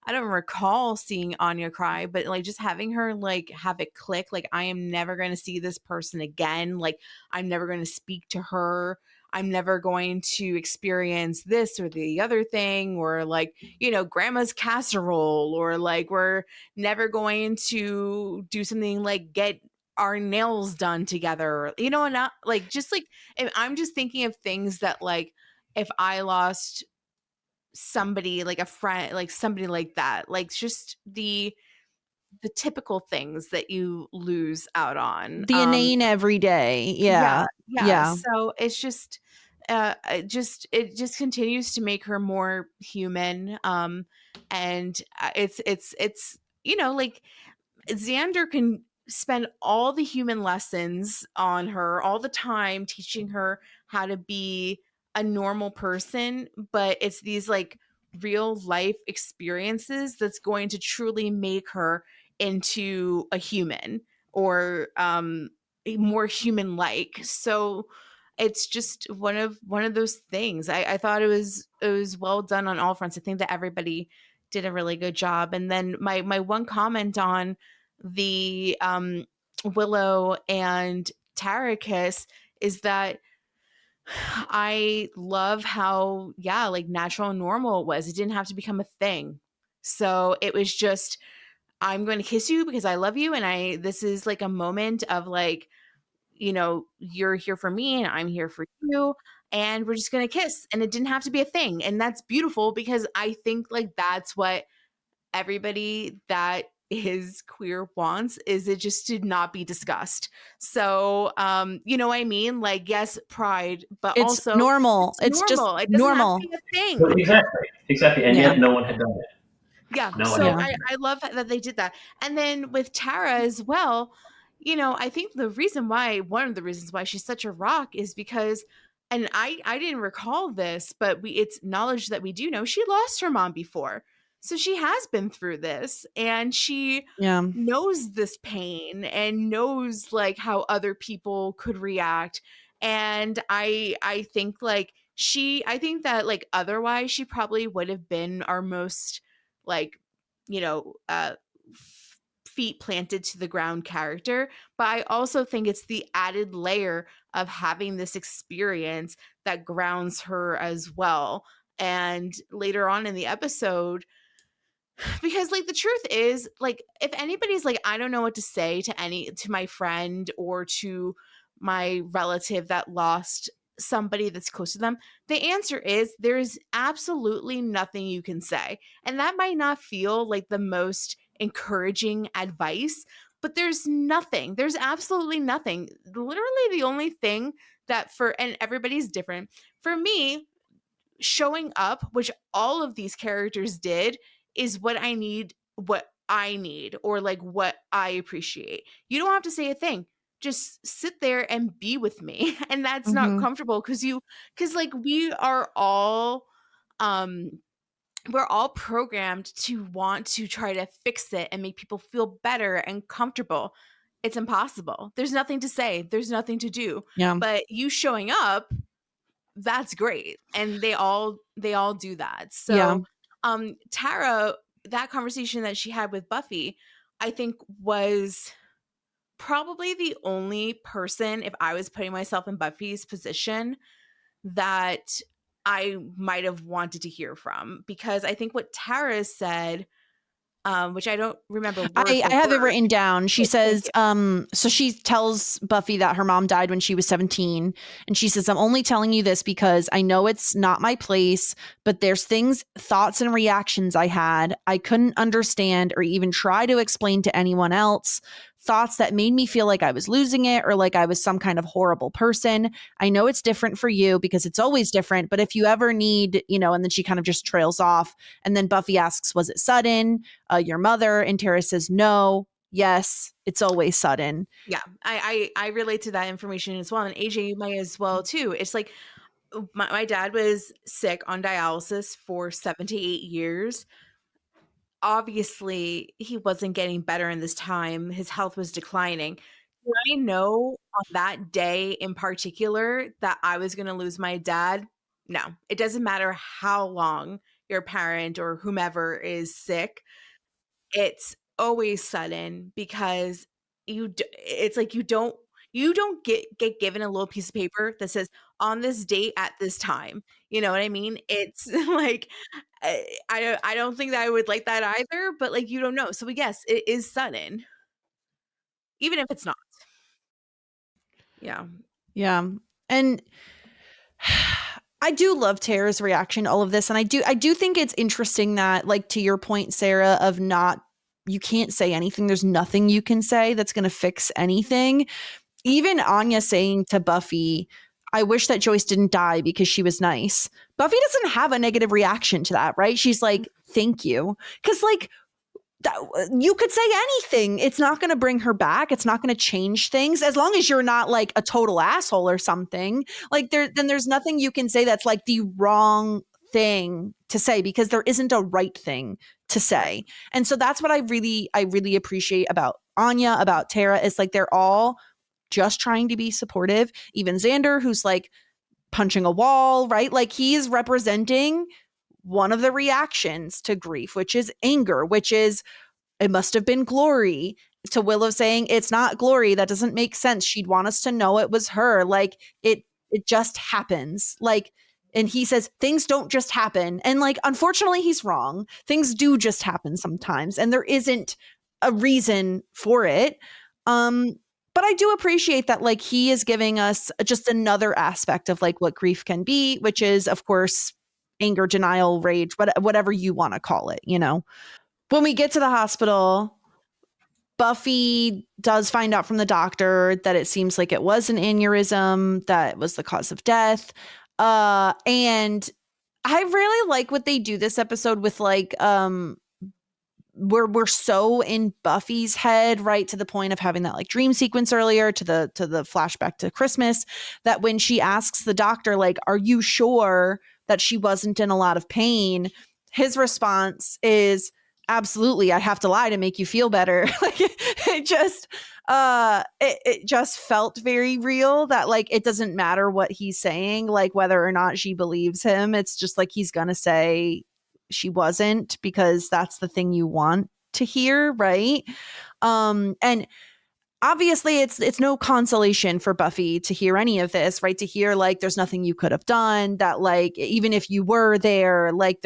Speaker 4: recall seeing Anya cry, but like just having her like have it click, like I am never going to see this person again. Like I'm never going to speak to her. I'm never going to experience this or the other thing, or like, you know, grandma's casserole, or like we're never going to do something like get our nails done together, you know, and not like just like I'm just thinking of things that like if I lost somebody like a friend, like somebody like that, like just the typical things that you lose out on,
Speaker 3: the inane everyday.
Speaker 4: Yeah. So it's just it just continues to make her more human, and it's you know, like Xander can spend all the human lessons on her all the time, teaching her how to be a normal person, but it's these like real life experiences that's going to truly make her into a human, or a more human like. So it's just one of those things. I thought it was well done on all fronts. I think that everybody did a really good job. And then my one comment on the Willow and Tara kiss is that I love how, yeah, like natural and normal it was. It didn't have to become a thing. So it was just, I'm going to kiss you because I love you. And this is like a moment of like, you know, you're here for me and I'm here for you. And we're just going to kiss. And it didn't have to be a thing. And that's beautiful, because I think like that's what everybody that is queer wants, is it just to not be discussed. So you know what I mean, like yes, pride, but
Speaker 3: it's
Speaker 4: also
Speaker 3: normal. It's
Speaker 4: normal.
Speaker 3: just
Speaker 4: It doesn't
Speaker 3: normal.
Speaker 4: have to be a thing.
Speaker 5: Exactly, and yet no one had done it.
Speaker 4: I love that they did that. And then with Tara as well, you know, I think one of the reasons why she's such a rock is because, and I didn't recall this, but it's knowledge that we do know, she lost her mom before. So she has been through this, and she knows this pain and knows like how other people could react. And I think like I think that like otherwise she probably would have been our most like, you know, feet planted to the ground character. But I also think it's the added layer of having this experience that grounds her as well. And later on in the episode, because like the truth is, like if anybody's like, I don't know what to say to my friend or to my relative that lost somebody that's close to them, the answer is there's absolutely nothing you can say. And that might not feel like the most encouraging advice, but there's absolutely nothing. Literally the only thing that and everybody's different. For me, showing up, which all of these characters did, is what I need, or like what I appreciate. You don't have to say a thing. Just sit there and be with me. And that's not comfortable because like we are all we're all programmed to want to try to fix it and make people feel better and comfortable. It's impossible. There's nothing to say. There's nothing to do.
Speaker 3: Yeah.
Speaker 4: But you showing up, that's great. And they all do that. So Tara, that conversation that she had with Buffy, I think was probably the only person, if I was putting myself in Buffy's position, that I might have wanted to hear from, because I think what Tara said which I don't remember word
Speaker 3: I
Speaker 4: for
Speaker 3: have it
Speaker 4: word.
Speaker 3: written down. She
Speaker 4: Thank
Speaker 3: says, so she tells Buffy that her mom died when she was 17. And she says, I'm only telling you this because I know it's not my place, but there's things, thoughts, and reactions I had I couldn't understand or even try to explain to anyone else. Thoughts that made me feel like I was losing it or like I was some kind of horrible person. I know it's different for you because it's always different, but if you ever need, and then she kind of just trails off. And then Buffy asks, was it sudden? Your mother? And Tara says, no, yes, it's always sudden.
Speaker 4: Yeah, I relate to that information as well. And AJ, you might as well too. It's like my dad was sick on dialysis for 7 to 8 years. Obviously, he wasn't getting better in this time. His health was declining. Did I know on that day in particular that I was going to lose my dad? No, it doesn't matter how long your parent or whomever is sick. It's always sudden because it's like you don't get given a little piece of paper that says on this date at this time. You know what I mean? It's like I don't think that I would like that either, but like you don't know. So yes, it is sudden, even if it's not. Yeah.
Speaker 3: Yeah. And I do love Tara's reaction to all of this. And I do think it's interesting that, like, to your point, Sarah, of you can't say anything. There's nothing you can say that's going to fix anything. Even Anya saying to Buffy, I wish that Joyce didn't die because she was nice. Buffy doesn't have a negative reaction to that, right? She's like, thank you. Because, like, you could say anything. It's not going to bring her back. It's not going to change things as long as you're not like a total asshole or something. Like then there's nothing you can say that's like the wrong thing to say because there isn't a right thing to say. And so that's what I really appreciate about Anya, about Tara, is like they're all just trying to be supportive. Even Xander, who's like punching a wall, right? Like he's representing one of the reactions to grief, which is anger, which is it must have been Glory, to Willow saying it's not Glory. That doesn't make sense. She'd want us to know it was her. Like it just happens. Like, and he says things don't just happen. And like, unfortunately, he's wrong. Things do just happen sometimes, and there isn't a reason for it. But I do appreciate that, like, he is giving us just another aspect of like what grief can be, which is, of course, anger, denial, rage, whatever you want to call it, When we get to the hospital, Buffy does find out from the doctor that it seems like it was an aneurysm that was the cause of death. And I really like what they do this episode with, like, we're so in Buffy's head, right, to the point of having that like dream sequence earlier, to the flashback to Christmas, that when she asks the doctor, like, are you sure that she wasn't in a lot of pain, his response is, absolutely, I have to lie to make you feel better. Like it just felt very real, that like it doesn't matter what he's saying, like whether or not she believes him. It's just like he's gonna say she wasn't because that's the thing you want to hear, right? And obviously it's no consolation for Buffy to hear any of this, right? To hear like there's nothing you could have done, that like even if you were there, like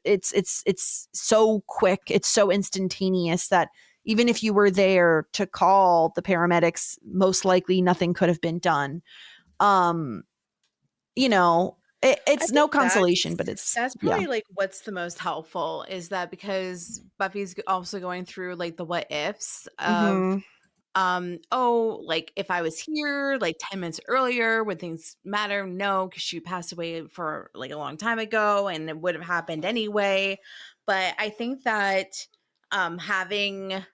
Speaker 3: it's so quick, it's so instantaneous that even if you were there to call the paramedics, most likely nothing could have been done. It's no consolation, but
Speaker 4: that's probably like what's the most helpful, is that because Buffy's also going through like the what ifs of like if I was here like 10 minutes earlier, would things matter? No, because she passed away for like a long time ago and it would have happened anyway. But I think that having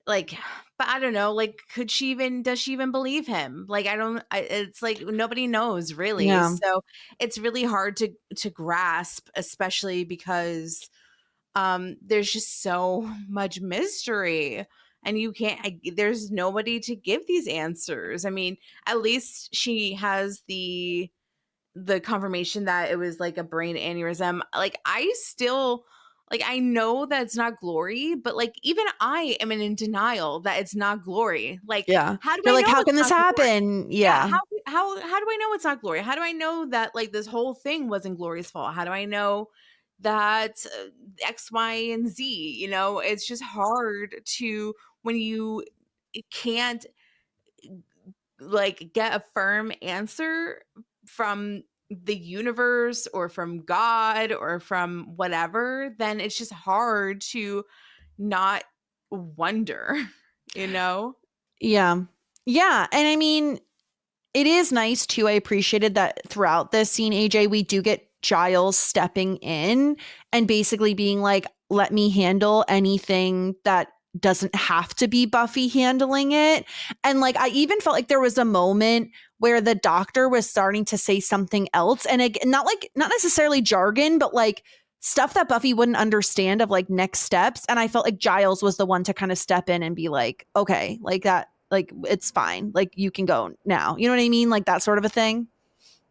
Speaker 4: like, but I don't know, like does she even believe him? Like it's like nobody knows really.
Speaker 3: Yeah.
Speaker 4: So it's really hard to grasp, especially because there's just so much mystery, and there's nobody to give these answers. I mean, at least she has the confirmation that it was like a brain aneurysm. Like I still, like, I know that it's not Glory, but like even I am in denial that it's not Glory. Like,
Speaker 3: yeah,
Speaker 4: how do
Speaker 3: you're
Speaker 4: I
Speaker 3: like,
Speaker 4: know
Speaker 3: how
Speaker 4: it's
Speaker 3: can this
Speaker 4: not Glory?
Speaker 3: happen? Yeah.
Speaker 4: How do I know it's not Glory? How do I know that like this whole thing wasn't Glory's fault? How do I know that X, Y, and Z. It's just hard to, when you can't like get a firm answer from the universe or from God or from whatever, then it's just hard to not wonder, you know?
Speaker 3: Yeah. Yeah. And I mean, it is nice too. I appreciated that throughout this scene, AJ, we do get Giles stepping in and basically being like, let me handle anything that doesn't have to be Buffy handling it. And like, I even felt like there was a moment where the doctor was starting to say something else. And again, not necessarily jargon, but like stuff that Buffy wouldn't understand of like next steps. And I felt like Giles was the one to kind of step in and be like, okay, like that, like it's fine, like you can go now, you know what I mean, like that sort of a thing.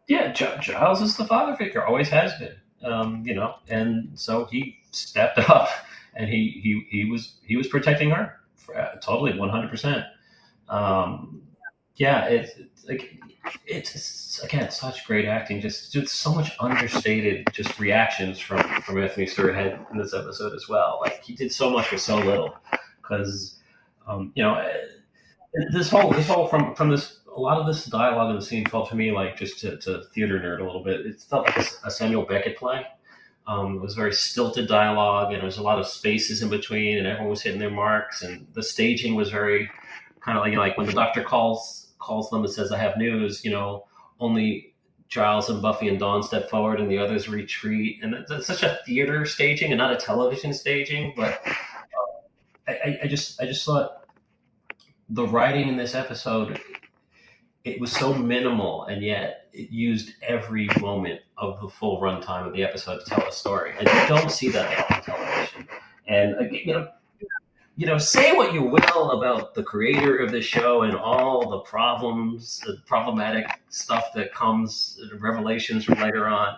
Speaker 5: Yeah, Giles is the father figure, always has been. And so he stepped up, and he was protecting her, totally 100%. Yeah, it's again such great acting, just so much understated just reactions from Anthony Stewart Head in this episode as well. Like he did so much with so little, because this whole from this, a lot of this dialogue in the scene felt to me like, just to theater nerd a little bit, it felt like a Samuel Beckett play. It was very stilted dialogue, and there was a lot of spaces in between, and everyone was hitting their marks, and the staging was very kind of like when the doctor calls them and says, "I have news," only Giles and Buffy and Dawn step forward, and the others retreat, and that's such a theater staging and not a television staging. But I just thought the writing in this episode, it was so minimal, and yet it used every moment of the full runtime of the episode to tell a story, and you don't see that on television. And say what you will about the creator of the show and all the problems, the problematic stuff that comes, revelations from later on.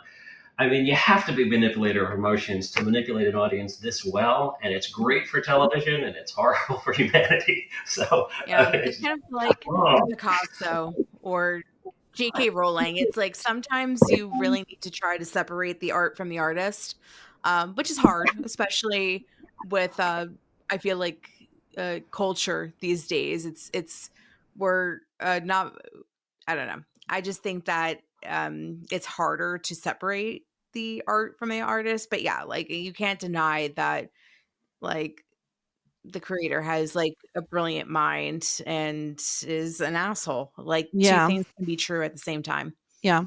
Speaker 5: I mean, you have to be a manipulator of emotions to manipulate an audience this well, and it's great for television, and it's horrible for humanity. So,
Speaker 4: Yeah, it's kind of like Picasso or J.K. Rowling. It's like sometimes you really need to try to separate the art from the artist, which is hard, especially with I feel like culture these days. We're not. I don't know. I just think that it's harder to separate the art from the artist. But yeah, like you can't deny that, like the creator has like a brilliant mind and is an asshole. Like two
Speaker 3: Yeah.
Speaker 4: things can be true at the same time.
Speaker 3: Yeah.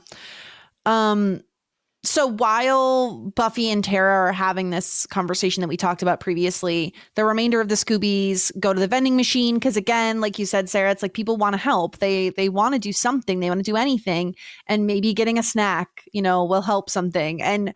Speaker 3: So while Buffy and Tara are having this conversation that we talked about previously, the remainder of the Scoobies go to the vending machine because, again, like you said, Sarah, it's like people want to help. They want to do something. They want to do anything, and maybe getting a snack, will help something. And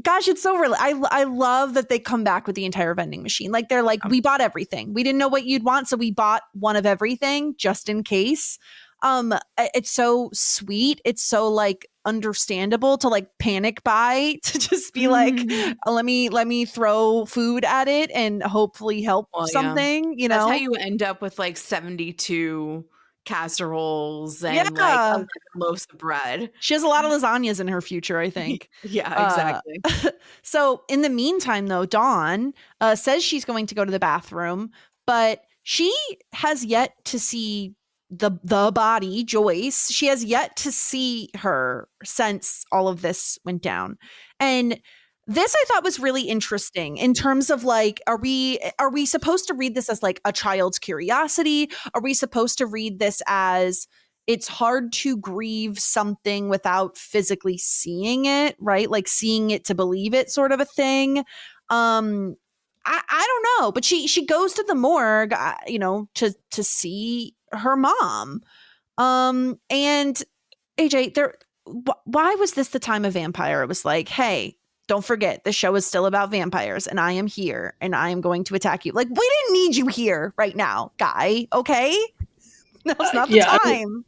Speaker 3: gosh, it's so real. I love that they come back with the entire vending machine. Like they're like, we bought everything. We didn't know what you'd want, so we bought one of everything just in case. It's so sweet. It's so like understandable to like panic buy, to just be like, let me throw food at it and hopefully help something.
Speaker 4: That's how you end up with like 72 casseroles and like 11 loaves of bread.
Speaker 3: She has a lot of lasagnas in her future, I think.
Speaker 4: Yeah, exactly.
Speaker 3: So in the meantime, though, Dawn says she's going to go to the bathroom, but she has yet to see the body, Joyce. She has yet to see her since all of this went down. And this I thought was really interesting in terms of like, are we supposed to read this as like a child's curiosity? Are we supposed to read this as it's hard to grieve something without physically seeing it, right? Like seeing it to believe it, sort of a thing. I don't know, but she goes to the morgue, to see her mom. And AJ, why was this the time of vampire? It was like, hey, don't forget, the show is still about vampires, and I am here, and I am going to attack you. Like, we didn't need you here right now, guy. Okay, now's not the time.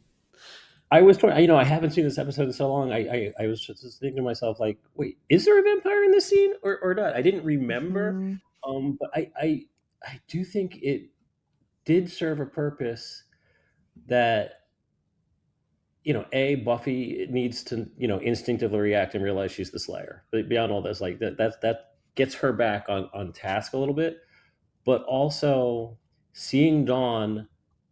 Speaker 6: I was torn. I haven't seen this episode in so long. I was just thinking to myself, like, wait, is there a vampire in this scene or not? I didn't remember. But I do think it did serve a purpose that Buffy needs to, instinctively react and realize she's the Slayer. But beyond all this, like that gets her back on task a little bit. But also seeing Dawn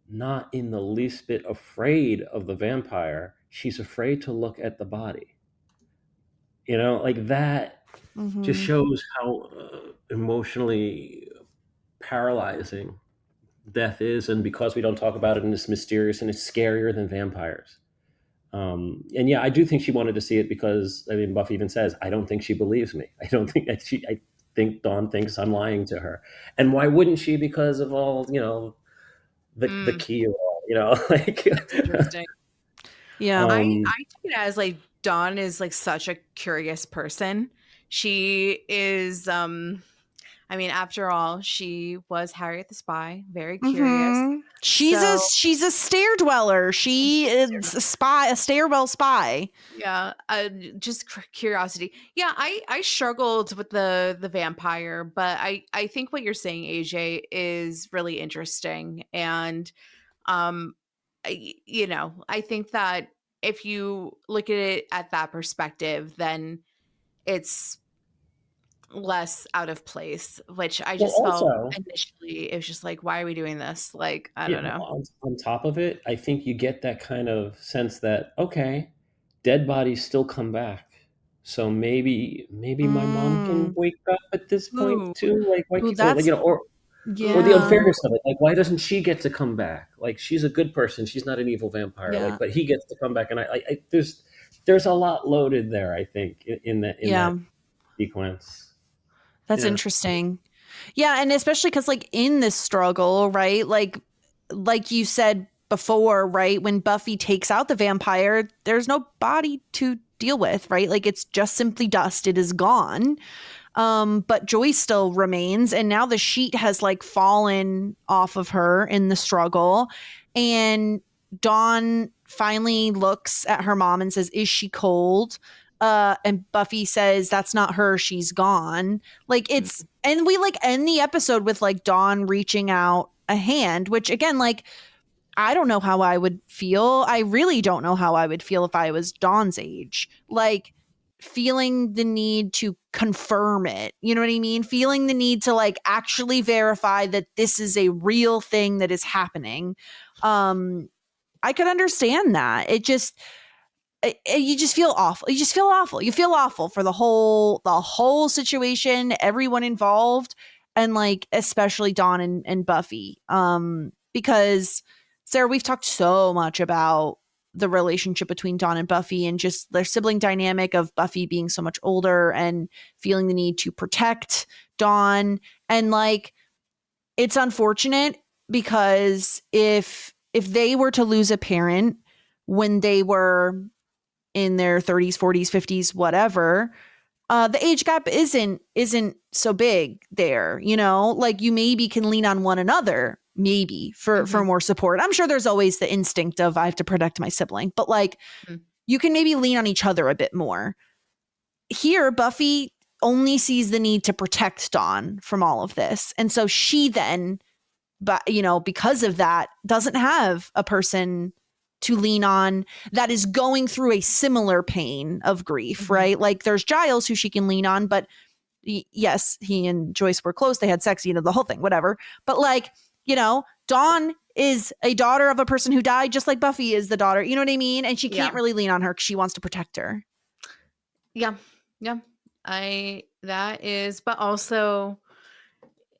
Speaker 6: not in the least bit afraid of the vampire, she's afraid to look at the body. Like that just shows how emotionally paralyzing death is, and because we don't talk about it, and it's mysterious and it's scarier than vampires. And yeah, I do think she wanted to see it because, I mean, Buffy even says, I don't think she believes me. I think Dawn thinks I'm lying to her. And why wouldn't she? Because of all, the key of all, like.
Speaker 4: That's interesting.
Speaker 3: Yeah.
Speaker 4: I take it as like Dawn is like such a curious person. She is, I mean, after all, she was Harriet the Spy, very curious.
Speaker 3: She's a stair dweller. She is a stairwell spy.
Speaker 4: Yeah, just curiosity. Yeah, I struggled with the vampire, but I think what you're saying, AJ, is really interesting, and I think that if you look at it at that perspective, then it's less out of place, which I just felt initially it was just like, why are we doing this? Like, I don't know.
Speaker 6: On top of it, I think you get that kind of sense that, okay, dead bodies still come back. So maybe my mom can wake up at this point too. Like, why, or the unfairness of it. Like, why doesn't she get to come back? Like, she's a good person. She's not an evil vampire.
Speaker 3: Yeah.
Speaker 6: Like, but he gets to come back. And I there's a lot loaded there, I think, in that sequence.
Speaker 3: That's interesting. Yeah, and especially because, like, in this struggle, right? Like you said before, right? When Buffy takes out the vampire, there's no body to deal with, right? Like, it's just simply dust. It is gone. But Joyce still remains, and now the sheet has like fallen off of her in the struggle, and Dawn finally looks at her mom and says, "Is she cold?" And Buffy says, "That's not her. She's gone." Like, it's, and we like end the episode with like Dawn reaching out a hand, which again, like, I don't know how I would feel. I really don't know how I would feel if I was Dawn's age. Like, feeling the need to confirm it. You know what I mean? Feeling the need to like actually verify that this is a real thing that is happening. I could understand that. It just, you just feel awful. You just feel awful. You feel awful for the whole situation, everyone involved, and like especially Dawn and Buffy. Because Sarah, we've talked so much about the relationship between Dawn and Buffy and just their sibling dynamic of Buffy being so much older and feeling the need to protect Dawn. And like, it's unfortunate because if they were to lose a parent when they were in their 30s, 40s, 50s, whatever, the age gap isn't so big there, like you maybe can lean on one another maybe for more support. I'm sure there's always the instinct of I have to protect my sibling, but like you can maybe lean on each other a bit more. Here, Buffy only sees the need to protect Dawn from all of this. And so she then, but because of that, doesn't have a person to lean on that is going through a similar pain of grief, right? Like there's Giles who she can lean on, but yes, he and Joyce were close. They had sex, the whole thing, whatever. But like, Dawn is a daughter of a person who died, just like Buffy is the daughter. You know what I mean? And she can't really lean on her because she wants to protect her.
Speaker 4: Yeah. Yeah. That is, but also,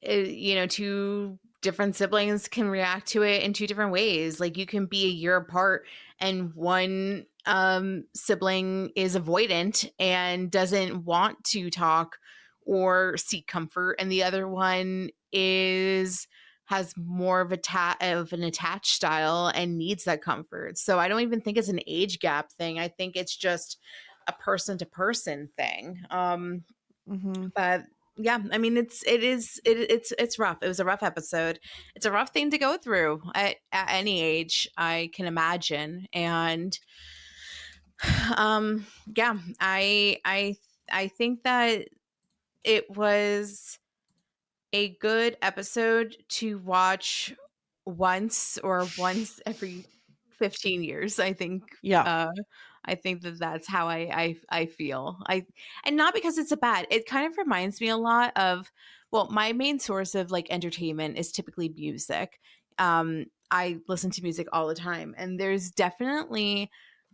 Speaker 4: two different siblings can react to it in two different ways. Like you can be a year apart and one sibling is avoidant and doesn't want to talk or seek comfort, and the other one has more of an attached style and needs that comfort. So I don't even think it's an age gap thing. I think it's just a person to person thing. But yeah, I mean, it's rough. It was a rough episode. It's a rough thing to go through at any age, I can imagine. And yeah, I think that it was a good episode to watch once every 15 years, I think.
Speaker 3: Yeah.
Speaker 4: I think that that's how I feel. And not because it's a bad. It kind of reminds me a lot of, well, my main source of like entertainment is typically music. I listen to music all the time, and there's definitely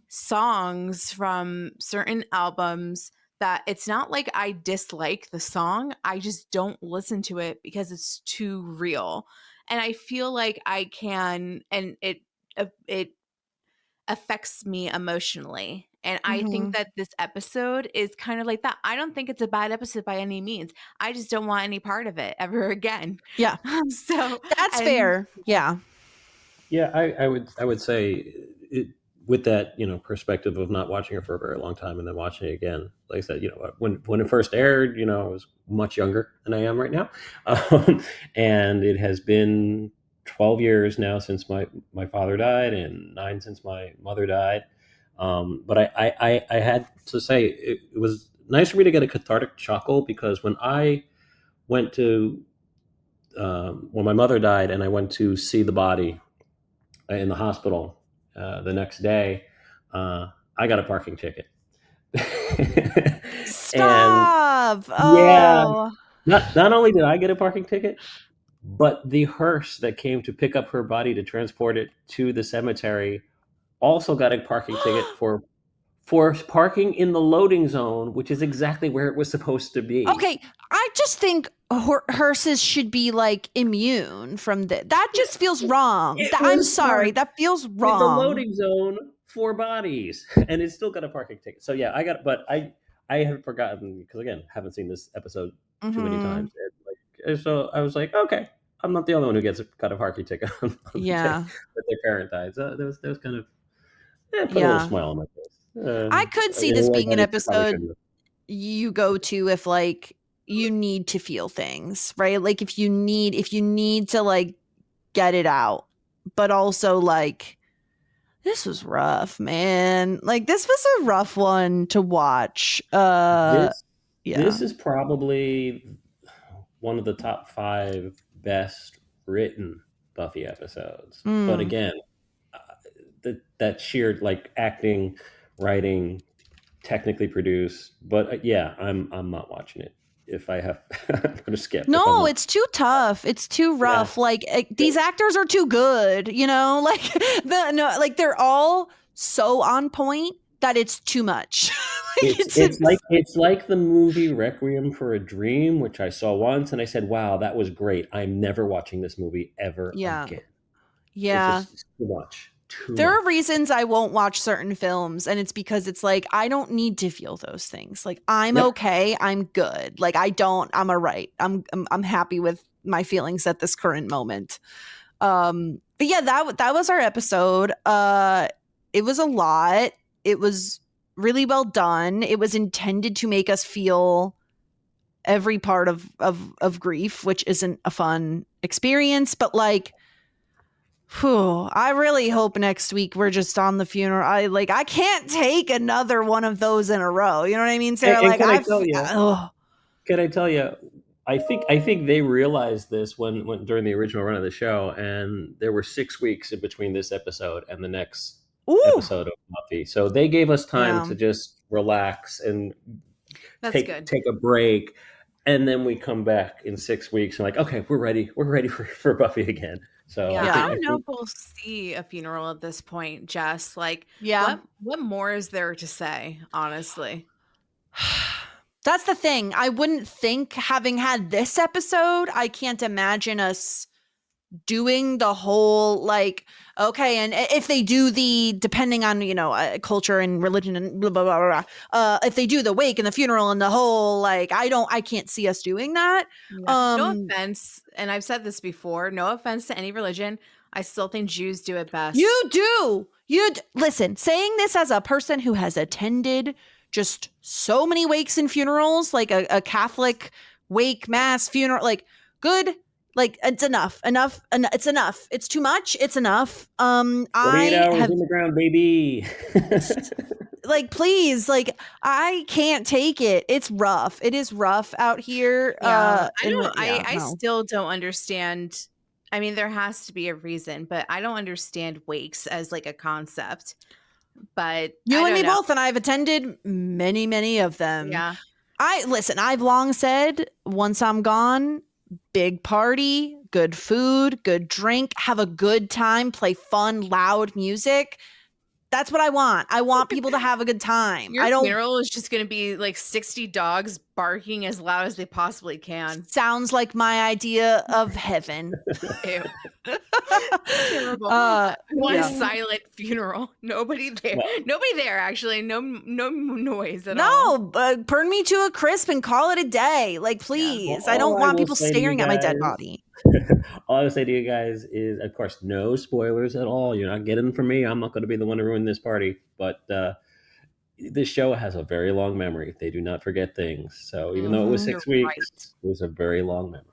Speaker 4: songs from certain albums that it's not like I dislike the song. I just don't listen to it because it's too real. And I feel like I can, and it affects me emotionally. And I think that this episode is kind of like that. I don't think it's a bad episode by any means. I just don't want any part of it ever again.
Speaker 3: Yeah.
Speaker 4: So
Speaker 3: That's fair. Yeah.
Speaker 6: Yeah, I would say it, with that, perspective of not watching it for a very long time and then watching it again. Like I said, when it first aired, I was much younger than I am right now, and it has been 12 years now since my father died and 9 since my mother died. But I had to say it was nice for me to get a cathartic chuckle, because when I went to when my mother died and I went to see the body in the hospital the next day, I got a parking ticket.
Speaker 3: Stop.
Speaker 6: And yeah,
Speaker 3: Oh.
Speaker 6: not only did I get a parking ticket, but the hearse that came to pick up her body to transport it to the cemetery also got a parking ticket for parking in the loading zone, which is exactly where it was supposed to be.
Speaker 3: Okay, I just think hearses should be like immune from that just feels wrong. I'm sorry, that feels wrong.
Speaker 6: In the loading zone for bodies, and it's still got a parking ticket. So yeah, I haven't forgotten, because again, haven't seen this episode too many times. And so I was like, okay, I'm not the only one who got a parking ticket on the day that their parent died. So there was kind of put a little smile on my face.
Speaker 3: I could see this being an episode you go to if like you need to feel things, right? Like if you need to like get it out, but also like this was rough, man. Like this was a rough one to watch.
Speaker 6: This is probably one of the top 5 best written Buffy episodes. But again, that sheer like acting, writing, technically produced. But yeah, I'm not watching it. If I have, I'm gonna skip.
Speaker 3: No, it's too tough. It's too rough. Yeah. Like these actors are too good. Like they're all so on point that it's too much.
Speaker 6: It's like the movie Requiem for a Dream, which I saw once, and I said, "Wow, that was great. I'm never watching this movie ever again."
Speaker 3: Yeah,
Speaker 6: it's just too much.
Speaker 3: There are reasons I won't watch certain films, and it's because it's like I don't need to feel those things. Like I'm okay, I'm good. Like I'm all right. I'm happy with my feelings at this current moment. But yeah, that was our episode. It was a lot. It was really well done. It was intended to make us feel every part of grief, which isn't a fun experience, but like, I really hope next week we're just on the funeral. I can't take another one of those in a row. You know what I mean, Sarah?
Speaker 6: Can I tell you? I think they realized this when during the original run of the show, and there were 6 weeks in between this episode and the next episode of Buffy. So they gave us time to just relax and take a break, and then we come back in 6 weeks and like, okay, we're ready for Buffy again. So
Speaker 4: I don't know if we'll see a funeral at this point, Jess. Like, what more is there to say, honestly?
Speaker 3: That's the thing. I wouldn't think, having had this episode, I can't imagine us doing the whole like, okay, and if they do depending on culture and religion and blah blah blah blah, if they do the wake and the funeral and the whole like, I can't see us doing that.
Speaker 4: No offense, and I've said this before, no offense to any religion, I still think Jews do it best.
Speaker 3: Listen, saying this as a person who has attended just so many wakes and funerals, like a Catholic wake, mass, funeral, like good. Like it's enough. It's enough. It's too much. It's enough.
Speaker 6: 48 hours in the ground, baby.
Speaker 3: Like, please, like I can't take it. It's rough. It is rough out here.
Speaker 4: I still don't understand I mean, there has to be a reason, but I don't understand wakes as like a concept. But
Speaker 3: You
Speaker 4: I
Speaker 3: and
Speaker 4: don't
Speaker 3: me
Speaker 4: know.
Speaker 3: both, and I've attended many of them.
Speaker 4: Yeah.
Speaker 3: I've long said, once I'm gone, big party, good food, good drink, have a good time, play fun, loud music. That's what I want. I want people to have a good time.
Speaker 4: Your
Speaker 3: I don't.
Speaker 4: funeral is just going to be like 60 dogs barking as loud as they possibly can.
Speaker 3: Sounds like my idea of heaven.
Speaker 4: Ew. Terrible.
Speaker 3: Uh,
Speaker 4: I want
Speaker 3: yeah.
Speaker 4: a silent funeral. Nobody there.
Speaker 6: Well-
Speaker 4: Nobody there, actually. No noise at all.
Speaker 3: No, burn me to a crisp and call it a day. Like, please.
Speaker 6: Well,
Speaker 3: I don't
Speaker 6: all I
Speaker 3: want
Speaker 6: will
Speaker 3: people
Speaker 6: say to you
Speaker 3: staring at my dead
Speaker 6: guys-
Speaker 3: body.
Speaker 6: All I would say to you guys is, of course, no spoilers at all. You're not getting them from me. I'm not going to be the one to ruin this party. But this show has a very long memory. They do not forget things. So even though it was 6
Speaker 4: You're
Speaker 6: weeks, it was a very long memory.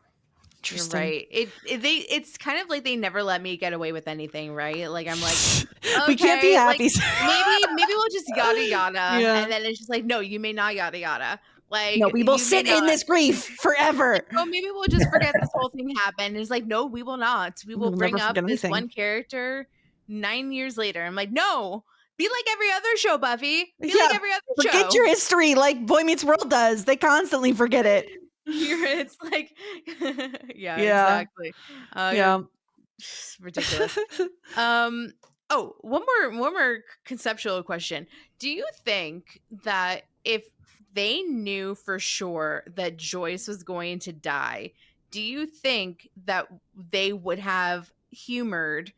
Speaker 4: You're right. It's kind of like they never let me get away with anything, right? Like I'm like,
Speaker 3: We can't be
Speaker 4: okay, like,
Speaker 3: happy.
Speaker 4: maybe we'll just yada yada,
Speaker 3: Yeah.
Speaker 4: and then it's just like, no, you may not yada yada. Like,
Speaker 3: No, we will
Speaker 4: you may
Speaker 3: sit in
Speaker 4: not.
Speaker 3: this grief forever.
Speaker 4: Oh, maybe we'll just forget this whole thing happened. It's like, no, we will not. We will
Speaker 3: We'll
Speaker 4: bring
Speaker 3: never
Speaker 4: up
Speaker 3: forget
Speaker 4: this
Speaker 3: anything.
Speaker 4: one character 9 years later. I'm like, no, be like every other show, Buffy. Be
Speaker 3: Yeah,
Speaker 4: like every other show.
Speaker 3: Forget your history like Boy Meets World does. They constantly forget it.
Speaker 4: It's like, yeah,
Speaker 3: Yeah.
Speaker 4: exactly.
Speaker 3: Yeah.
Speaker 4: It's ridiculous. Oh, one more conceptual question. Do you think that if they knew for sure that Joyce was going to die, do you think that they would have humored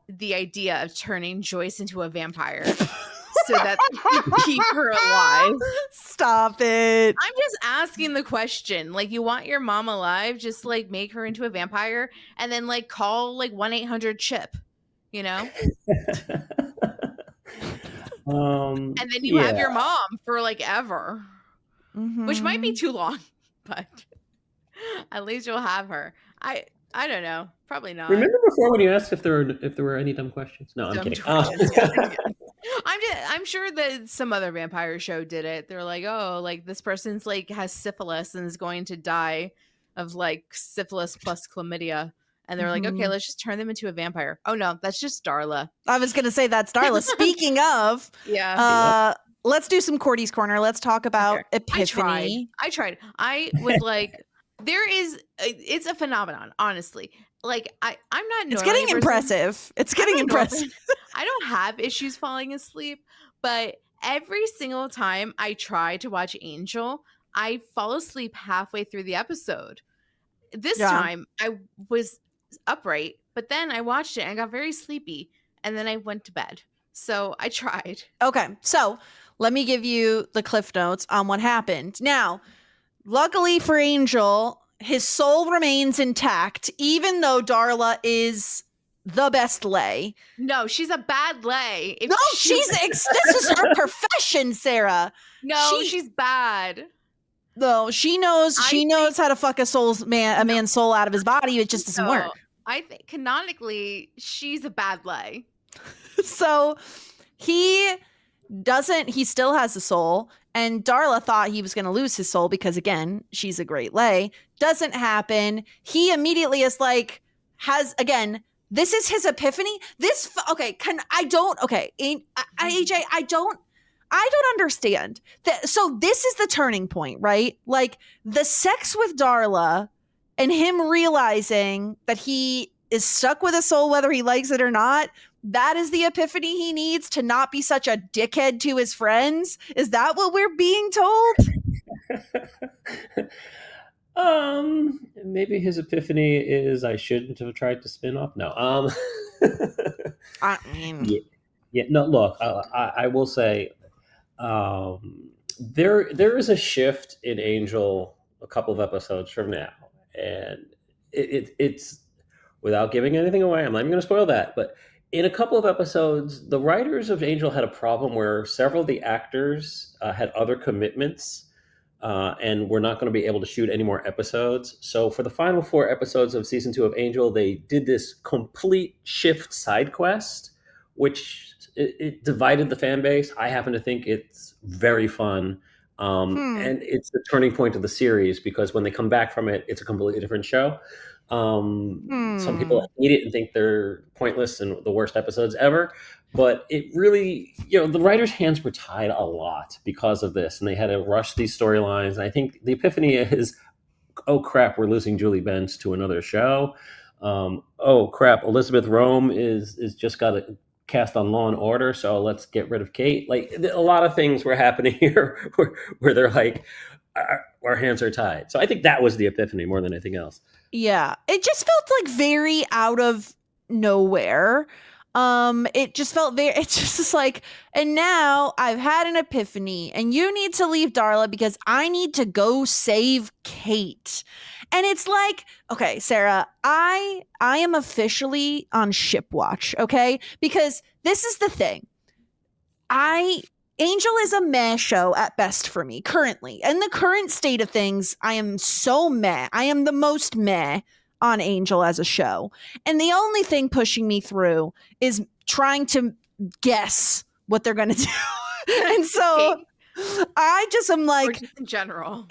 Speaker 4: the idea of turning Joyce into a vampire so that they could keep her alive?
Speaker 3: Stop it.
Speaker 4: I'm just asking the question. Like, you want your mom alive, just like make her into a vampire and then like call like 1-800-CHIP, you know? And then you have your mom for like ever, which might be too long, but at least you'll have her. I don't know. Probably not.
Speaker 6: Remember before when you asked if there were any dumb questions? No, I'm
Speaker 4: Dumb
Speaker 6: kidding.
Speaker 4: questions, yeah. I'm sure that some other vampire show did it. They're like, oh, like this person's like has syphilis and is going to die of like syphilis plus chlamydia. And they're like, okay, let's just turn them into a vampire. Oh no, that's just Darla.
Speaker 3: I was gonna say that's Darla. Speaking of,
Speaker 4: Yeah.
Speaker 3: let's do some Cordy's Corner. Let's talk about Epiphany.
Speaker 4: I tried. I was like, it's a phenomenon, honestly. Like I'm not.
Speaker 3: It's getting impressive. It's getting impressive.
Speaker 4: I don't have issues falling asleep, but every single time I try to watch Angel, I fall asleep halfway through the episode. This time I was upright, but then I watched it and I got very sleepy, and then I went to bed. So I tried.
Speaker 3: Okay, so let me give you the cliff notes on what happened. Now, luckily for Angel, his soul remains intact, even though Darla is the best lay.
Speaker 4: No, she's a bad lay.
Speaker 3: No, this is her profession, Sarah.
Speaker 4: No, she's bad.
Speaker 3: No, she knows how to fuck a man's soul out of his body. It just doesn't work.
Speaker 4: I think canonically she's a bad lay.
Speaker 3: So he still has a soul, and Darla thought he was going to lose his soul because, again, she's a great lay. Doesn't happen. He immediately is like, this is his epiphany. AJ, I don't understand that. So this is the turning point, right? Like the sex with Darla and him realizing that he is stuck with a soul, whether he likes it or not. That is the epiphany he needs to not be such a dickhead to his friends. Is that what we're being told?
Speaker 6: Maybe his epiphany is I shouldn't have tried to spin off. No.
Speaker 3: I mean,
Speaker 6: yeah. No. Look, I will say, there is a shift in Angel a couple of episodes from now, and it's without giving anything away. I'm not even going to spoil that, but in a couple of episodes, the writers of Angel had a problem where several of the actors had other commitments. And we're not going to be able to shoot any more episodes. So for the final 4 episodes of season 2 of Angel, they did this complete shift side quest, which it divided the fan base. I happen to think it's very fun. And it's the turning point of the series because when they come back from it, it's a completely different show. Some people hate it and think they're pointless and the worst episodes ever. But it really, the writers' hands were tied a lot because of this, and they had to rush these storylines. And I think the epiphany is, oh crap, we're losing Julie Benz to another show. Oh crap, Elizabeth Rome is just got a cast on Law and Order, so let's get rid of Kate. Like, a lot of things were happening here where they're like, our hands are tied. So I think that was the epiphany more than anything else.
Speaker 3: Yeah, it just felt like very out of nowhere. It just felt it's just like, and now I've had an epiphany and you need to leave Darla because I need to go save Kate. And it's like, okay, Sarah, I am officially on ship watch, okay? Because this is the thing. Angel is a meh show at best for me currently. In the current state of things, I am so meh. I am the most meh on Angel as a show. And the only thing pushing me through is trying to guess what they're going to do. And so I just am like,
Speaker 4: or just in general.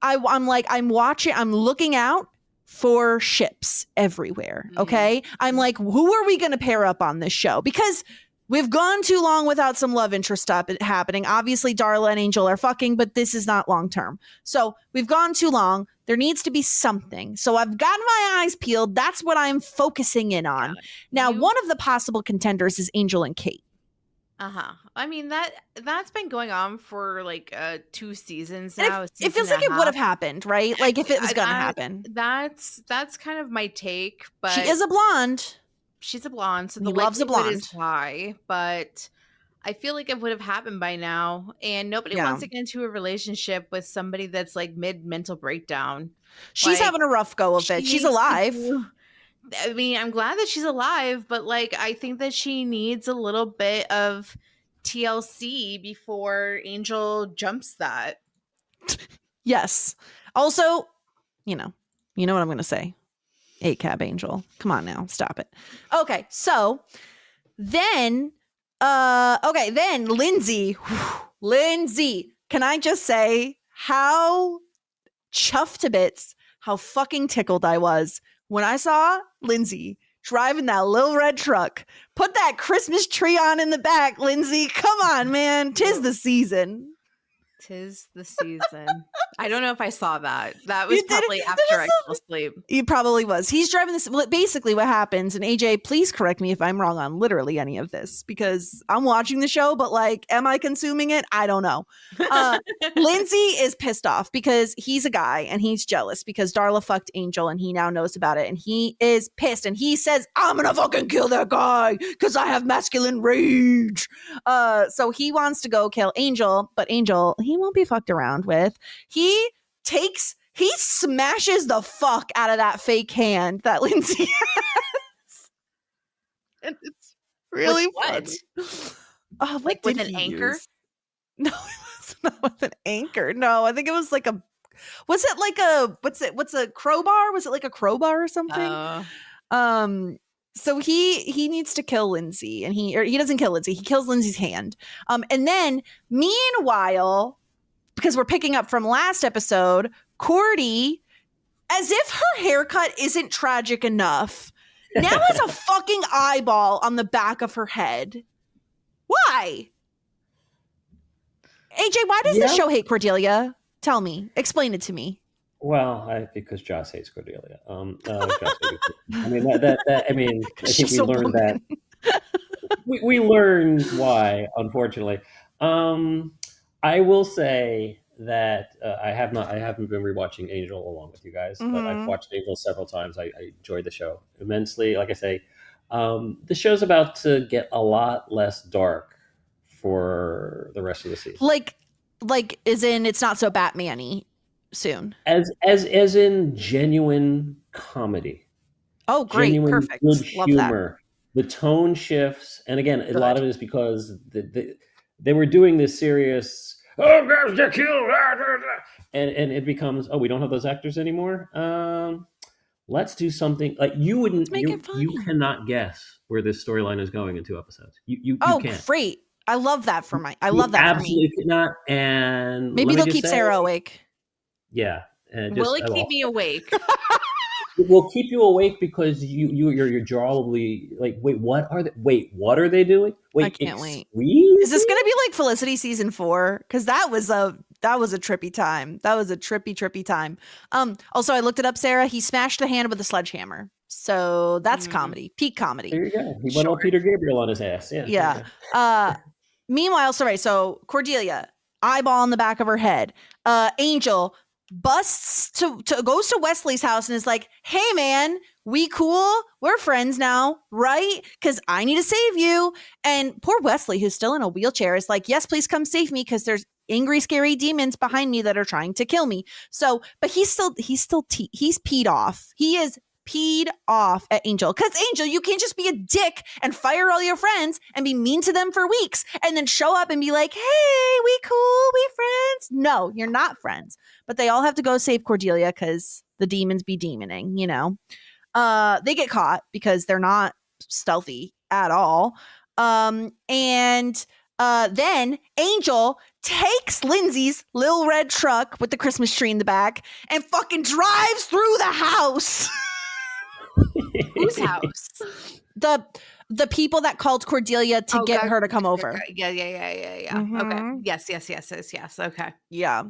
Speaker 3: I'm watching, I'm looking out for ships everywhere. Okay. I'm like, who are we going to pair up on this show? Because we've gone too long without some love interest stuff happening. Obviously, Darla and Angel are fucking, but this is not long term. So we've gone too long. There needs to be something. So I've got my eyes peeled. That's what I'm focusing in on. Yeah. Now, one of the possible contenders is Angel and Kate.
Speaker 4: I mean, that's been going on for like 2 seasons now.
Speaker 3: It feels like it would have happened, right? Like if it was going to happen.
Speaker 4: That's kind of my take. But
Speaker 3: she is a blonde.
Speaker 4: She's a blonde, so
Speaker 3: he loves a blonde.
Speaker 4: Is high, but I feel like it would have happened by now, and nobody wants to get into a relationship with somebody that's like mid mental breakdown.
Speaker 3: She's having a rough go of it. She's alive.
Speaker 4: I mean, I'm glad that she's alive, but like I think that she needs a little bit of TLC before Angel jumps that.
Speaker 3: Yes. Also, you know what I'm going to say. 8-cab Angel. Come on now. Stop it. Okay. So then, Lindsay. Lindsay. Can I just say how chuffed to bits, how fucking tickled I was when I saw Lindsay driving that little red truck. Put that Christmas tree on in the back, Lindsay. Come on, man. 'Tis the season.
Speaker 4: 'Tis the season. I don't know if I saw that. That was probably after I fell asleep.
Speaker 3: It probably was. He's driving this. Basically, what happens, and AJ, please correct me if I'm wrong on literally any of this, because I'm watching the show, but like, am I consuming it? I don't know. Lindsay is pissed off because he's a guy and he's jealous because Darla fucked Angel and he now knows about it and he is pissed and he says, I'm gonna fucking kill that guy because I have masculine rage. So he wants to go kill Angel, but Angel, he won't be fucked around with. He smashes the fuck out of that fake hand that Lindsay has. And it's really funny. Oh,
Speaker 4: like with an anchor?
Speaker 3: No, it was not with an anchor. No, I think it was like what's a crowbar? Was it like a crowbar or something? So he needs to kill Lindsay and he doesn't kill Lindsay. He kills Lindsay's hand. And then meanwhile, because we're picking up from last episode, Cordy, as if her haircut isn't tragic enough, now has a fucking eyeball on the back of her head. Why? AJ, why does this show hate Cordelia? Tell me. Explain it to me.
Speaker 6: Well, because Joss hates Cordelia. I mean, I think we learned that. We learned why, unfortunately. I will say that I haven't been rewatching Angel along with you guys, but I've watched Angel several times. I enjoyed the show immensely. Like I say, the show's about to get a lot less dark for the rest of the season.
Speaker 3: Like as in it's not so Batman-y soon.
Speaker 6: As in genuine comedy.
Speaker 3: Oh, great.
Speaker 6: Genuine,
Speaker 3: perfect.
Speaker 6: Good
Speaker 3: Love
Speaker 6: humor. That. The tone shifts. And again, a lot of it is because they were doing this serious, oh, guys, they're killed. And it becomes, oh, we don't have those actors anymore? Let's do something. Like you cannot guess where this storyline is going in 2 episodes. You can't.
Speaker 3: Great. I love that for me. Absolutely
Speaker 6: cannot. And
Speaker 3: maybe they'll keep Sarah awake.
Speaker 6: Yeah.
Speaker 4: Will it keep me awake?
Speaker 6: will keep you awake because your jaw will be like, wait, what are they doing? Wait,
Speaker 3: I can't wait.
Speaker 6: excuse
Speaker 3: Is this
Speaker 6: me?
Speaker 3: going to be like Felicity season 4? Because that was a trippy time. That was a trippy time. Also, I looked it up, Sarah. He smashed a hand with a sledgehammer. So that's comedy, peak comedy.
Speaker 6: There you go. He went all Peter Gabriel on his ass. Yeah.
Speaker 3: Yeah. Meanwhile, so Cordelia, eyeball in the back of her head. Angel busts goes to Wesley's house and is like, "Hey man, we cool? We're friends now, right? Because I need to save you." And poor Wesley, who's still in a wheelchair, is like, "Yes, please come save me because there's angry, scary demons behind me that are trying to kill me." So, but he's peed off. He is peed off at Angel because Angel, you can't just be a dick and fire all your friends and be mean to them for weeks and then show up and be like, "Hey, we cool, we friends." No, you're not friends. But they all have to go save Cordelia because the demons be demoning, you know. They get caught because they're not stealthy at all. And then Angel takes Lindsay's little red truck with the Christmas tree in the back and fucking drives through the house.
Speaker 4: Whose house?
Speaker 3: The people that called Cordelia to get her to come over.
Speaker 4: Yeah. Okay. Yes. Okay.
Speaker 3: Yeah.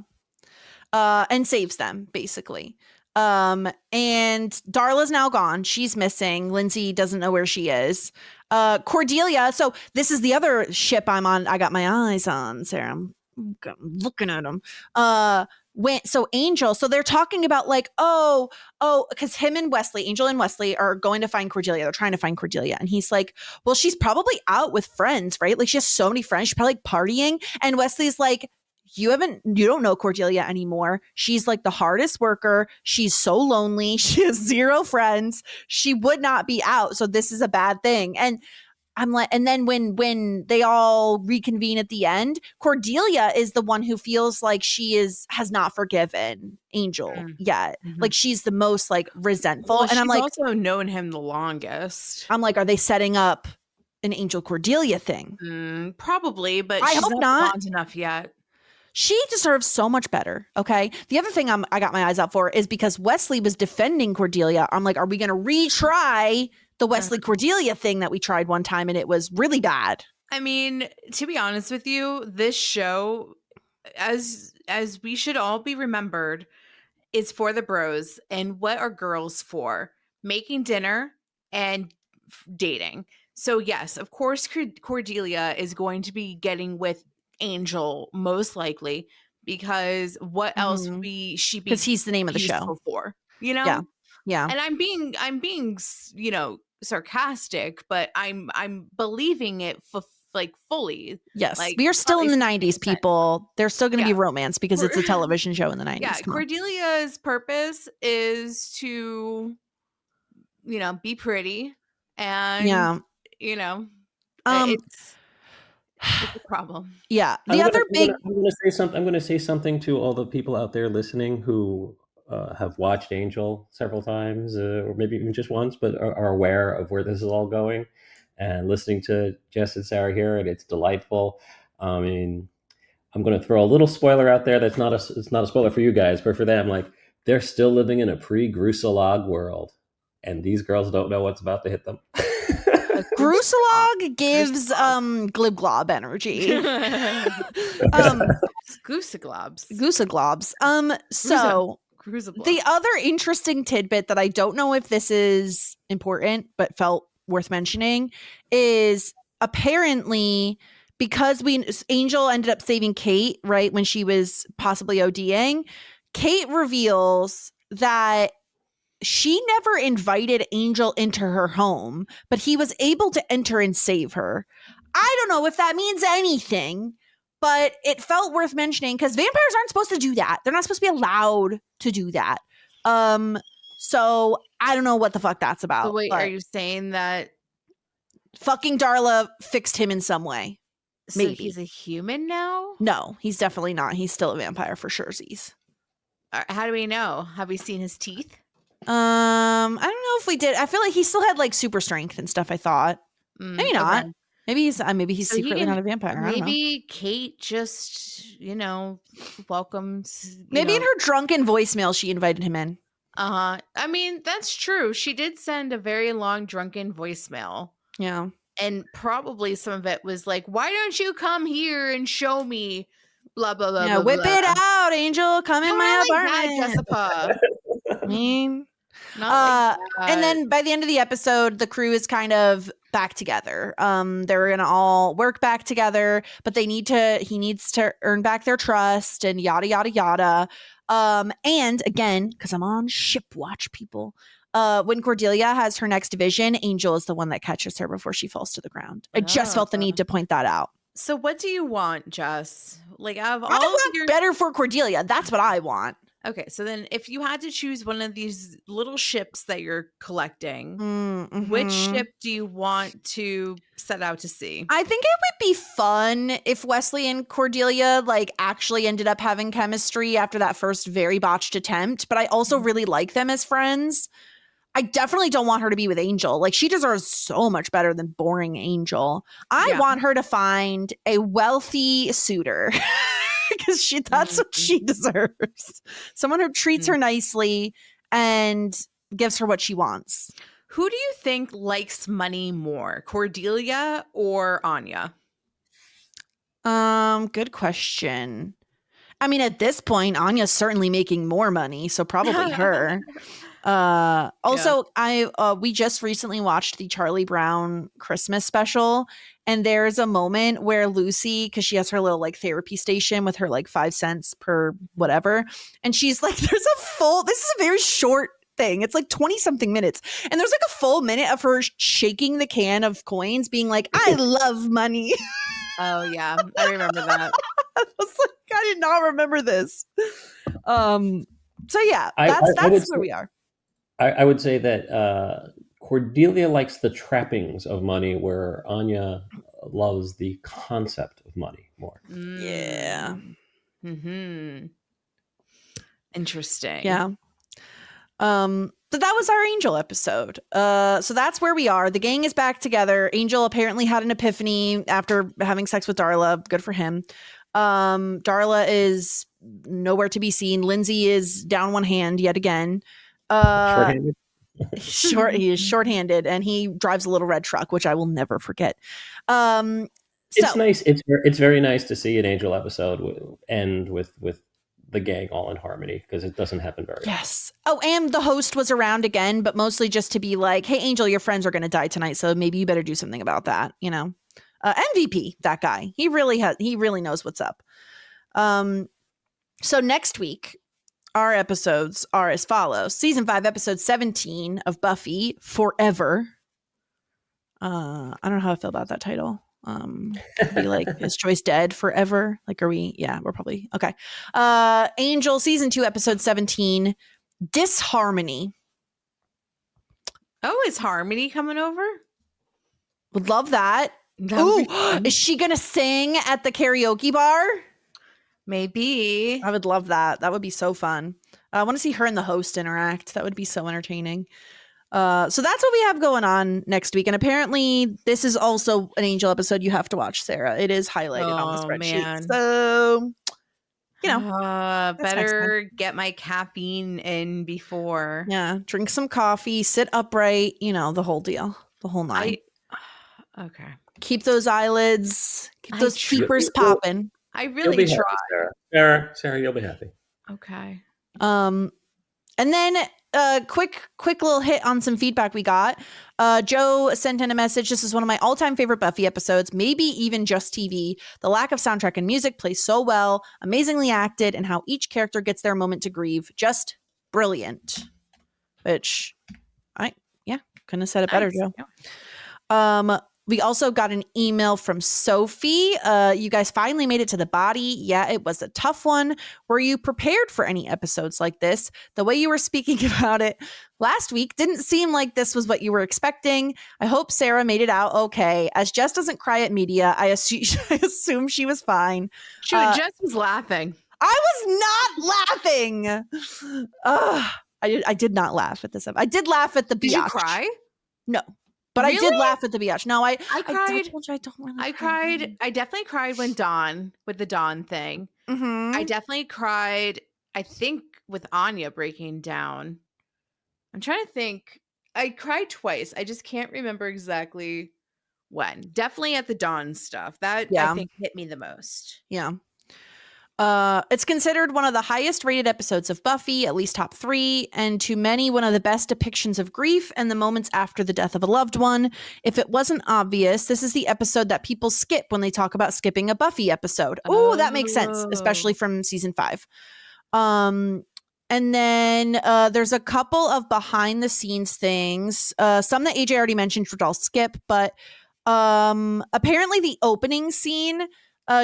Speaker 3: And saves them, basically. And Darla's now gone. She's missing. Lindsay doesn't know where she is. Cordelia. So this is the other ship I'm on. I got my eyes on, Sarah. I'm looking at them. Angel, so they're talking about like, because Angel and Wesley are going to find Cordelia. They're trying to find Cordelia. And he's like, well, she's probably out with friends, right? Like she has so many friends. She's probably like partying. And Wesley's like, you don't know Cordelia anymore. She's like the hardest worker. She's so lonely. She has 0 friends. She would not be out. So this is a bad thing. And I'm like, and then when they all reconvene at the end, Cordelia is the one who feels like she has not forgiven Angel yet. Like she's the most like resentful.
Speaker 4: Well,
Speaker 3: and I'm like,
Speaker 4: also known him the longest.
Speaker 3: I'm like, are they setting up an Angel Cordelia thing?
Speaker 4: Probably, but
Speaker 3: I
Speaker 4: she's
Speaker 3: hope not
Speaker 4: bond enough yet.
Speaker 3: She deserves so much better. Okay. The other thing I got my eyes out for is because Wesley was defending Cordelia. I'm like, are we going to retry the Wesley Cordelia thing that we tried one time and it was really bad?
Speaker 4: I mean, to be honest with you, this show, as we should all be remembered, is for the bros. And what are girls for? Making dinner and dating. So yes, of course, Cordelia is going to be getting with Angel most likely, because what else she be,
Speaker 3: because he's the name of the show
Speaker 4: for, you know?
Speaker 3: Yeah.
Speaker 4: And I'm being you know, sarcastic, but I'm believing it fully.
Speaker 3: Yes,
Speaker 4: like,
Speaker 3: we are still in the 90s, people. There's still going to be romance because it's a television show in the 90s.
Speaker 4: Yeah, Cordelia's purpose is to, you know, be pretty, and you know, it's a problem.
Speaker 3: Yeah.
Speaker 6: I'm going to say something to all the people out there listening who have watched Angel several times, or maybe even just once, but are aware of where this is all going, and listening to Jess and Sarah here, and it's delightful. I mean, I'm going to throw a little spoiler out there. It's not a spoiler for you guys, but for them, like, they're still living in a pre-Grusalog world, and these girls don't know what's about to hit them.
Speaker 3: Grusalog gives glib-glob energy. Gooseglobs. So the other interesting tidbit that I don't know if this is important but felt worth mentioning is apparently, because Angel ended up saving Kate, right, when she was possibly ODing, Kate reveals that she never invited Angel into her home, but he was able to enter and save her. I don't know if that means anything, but it felt worth mentioning because vampires aren't supposed to do that. They're not supposed to be allowed to do that. So I don't know what the fuck that's about.
Speaker 4: So wait, are you saying that
Speaker 3: fucking Darla fixed him in some way?
Speaker 4: So maybe he's a human now?
Speaker 3: No, he's definitely not. He's still a vampire for surezies.
Speaker 4: How do we know? Have we seen his teeth?
Speaker 3: I don't know if we did. I feel like he still had like super strength and stuff. I thought maybe not. Okay. Maybe he's so secretly not a vampire.
Speaker 4: Maybe Kate just, you know, welcomes.
Speaker 3: Maybe in her drunken voicemail she invited him in.
Speaker 4: I mean, that's true. She did send a very long drunken voicemail.
Speaker 3: Yeah.
Speaker 4: And probably some of it was like, why don't you come here and show me blah, blah, blah,
Speaker 3: Yeah,
Speaker 4: blah,
Speaker 3: whip
Speaker 4: blah.
Speaker 3: it out, Angel. Come in
Speaker 4: Not
Speaker 3: my
Speaker 4: like that,
Speaker 3: apartment.
Speaker 4: Jessica.
Speaker 3: I mean,
Speaker 4: Not like that.
Speaker 3: and then by the end of the episode, the crew is kind of back together. They're gonna all work back together, but he needs to earn back their trust and yada yada yada. And again, because I'm on ship watch, people. When Cordelia has her next vision, Angel is the one that catches her before she falls to the ground. I just felt the need to point that out.
Speaker 4: So what do you want, Jess? Like, out of all
Speaker 3: I
Speaker 4: of
Speaker 3: want better for Cordelia. That's what I want.
Speaker 4: Okay, so then if you had to choose one of these little ships that you're collecting, which ship do you want to set out to sea?
Speaker 3: I think it would be fun if Wesley and Cordelia like actually ended up having chemistry after that first very botched attempt, but I also really like them as friends. I definitely don't want her to be with Angel. Like, she deserves so much better than boring Angel. I want her to find a wealthy suitor because that's what she deserves. Someone who treats her nicely and gives her what she wants.
Speaker 4: Who do you think likes money more, Cordelia or Anya?
Speaker 3: Good question. I mean, at this point, Anya's certainly making more money, so probably her. Also, we just recently watched the Charlie Brown Christmas special, and there's a moment where Lucy, because she has her little like therapy station with her like 5 cents per whatever, and she's like, this is a very short thing. It's like 20 something minutes. And there's like a full minute of her shaking the can of coins being like, I love money.
Speaker 4: Oh yeah. I remember that.
Speaker 3: I was like, I did not remember this. So yeah, that's where we are.
Speaker 6: I would say that Cordelia likes the trappings of money, where Anya loves the concept of money more.
Speaker 3: Yeah.
Speaker 4: Interesting.
Speaker 3: Yeah. So that was our Angel episode. So that's where we are. The gang is back together. Angel apparently had an epiphany after having sex with Darla. Good for him. Darla is nowhere to be seen. Lindsay is down one hand yet again.
Speaker 6: Shorthanded?
Speaker 3: He is shorthanded, and he drives a little red truck, which I will never forget.
Speaker 6: It's nice. It's very nice to see an Angel episode end with the gang all in harmony, because it doesn't happen very often.
Speaker 3: Oh, and the host was around again, but mostly just to be like, hey, Angel, your friends are going to die tonight, so maybe you better do something about that, you know? MVP, that guy. He really knows what's up. So next week, our episodes are as follows. Season 5, episode 17 of Buffy, Forever. I don't know how I feel about that title. Be like, is Joyce dead forever? Like, are we? Yeah, we're probably okay. Angel, season 2, episode 17, Disharmony.
Speaker 4: Oh, is Harmony coming over?
Speaker 3: Would love that. Ooh, is she gonna sing at the karaoke bar?
Speaker 4: Maybe.
Speaker 3: I would love that. That would be so fun. I want to see her and the host interact. That would be so entertaining. So that's what we have going on next week. And apparently this is also an Angel episode you have to watch, Sarah. It is highlighted on the spreadsheet.
Speaker 4: Man.
Speaker 3: So, you know,
Speaker 4: better get my caffeine in before.
Speaker 3: Yeah. Drink some coffee, sit upright, you know, the whole deal, the whole nine.
Speaker 4: Okay.
Speaker 3: Keep those eylids, keep those peepers popping.
Speaker 4: I really try.
Speaker 6: Sarah, you'll be happy.
Speaker 4: Okay.
Speaker 3: And then quick little hit on some feedback we got. Joe sent in a message. This is one of my all-time favorite Buffy episodes, maybe even just TV. The lack of soundtrack and music plays so well, amazingly acted, and how each character gets their moment to grieve. Just brilliant. Which couldn't have said it better, Joe. Yeah. We also got an email from Sophie. You guys finally made it to the body. Yeah, it was a tough one. Were you prepared for any episodes like this? The way you were speaking about it last week didn't seem like this was what you were expecting. I hope Sarah made it out okay. As Jess doesn't cry at media, I assume she was fine.
Speaker 4: Jess was laughing.
Speaker 3: I was not laughing. I did not laugh at this. I did laugh at the biatch.
Speaker 4: Did you cry?
Speaker 3: No. But really? I did laugh at the biatch. No, I
Speaker 4: cried. I cried. I definitely cried when with the Dawn thing.
Speaker 3: Mm-hmm.
Speaker 4: I definitely cried, I think, with Anya breaking down. I'm trying to think. I cried twice. I just can't remember exactly when. Definitely at the Dawn stuff. That I
Speaker 3: Yeah.
Speaker 4: think hit me the most.
Speaker 3: Yeah. It's considered one of the highest rated episodes of Buffy, at least top 3, and to many, one of the best depictions of grief and the moments after the death of a loved one. If it wasn't obvious, this is the episode that people skip when they talk about skipping a Buffy episode. Oh, that makes sense, especially from season 5. And then there's a couple of behind the scenes things, some that AJ already mentioned, which I'll skip, but apparently the opening scene,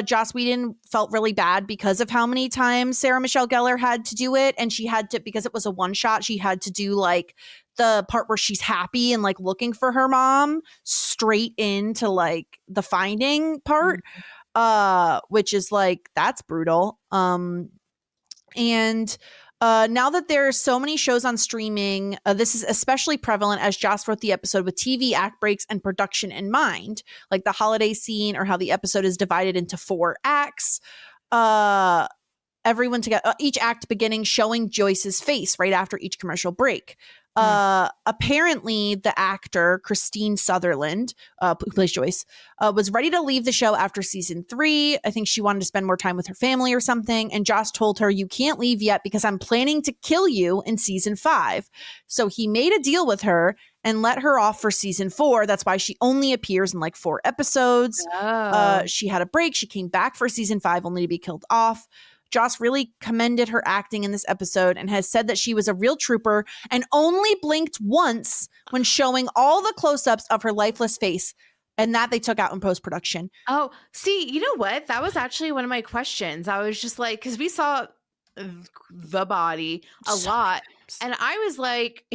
Speaker 3: Joss Whedon felt really bad because of how many times Sarah Michelle Gellar had to do it. And she had to, because it was a one shot, she had to do like the part where she's happy and like looking for her mom straight into like the finding part, which is like, that's brutal. And now that there are so many shows on streaming, this is especially prevalent as Joss wrote the episode with TV act breaks and production in mind, like the holiday scene or how the episode is divided into 4 acts. Everyone together, each act beginning showing Joyce's face right after each commercial break. Apparently, the actor Christine Sutherland, who plays Joyce, was ready to leave the show after season 3. I think she wanted to spend more time with her family or something. And Joss told her, "You can't leave yet because I'm planning to kill you in season 5." So he made a deal with her and let her off for season 4. That's why she only appears in like 4 episodes. She had a break. She came back for season 5 only to be killed off. Joss really commended her acting in this episode and has said that she was a real trooper and only blinked once when showing all the close-ups of her lifeless face, and that they took out in post-production.
Speaker 4: Oh, see, you know what? That was actually one of my questions. I was just like, because we saw the body a lot, and I was like,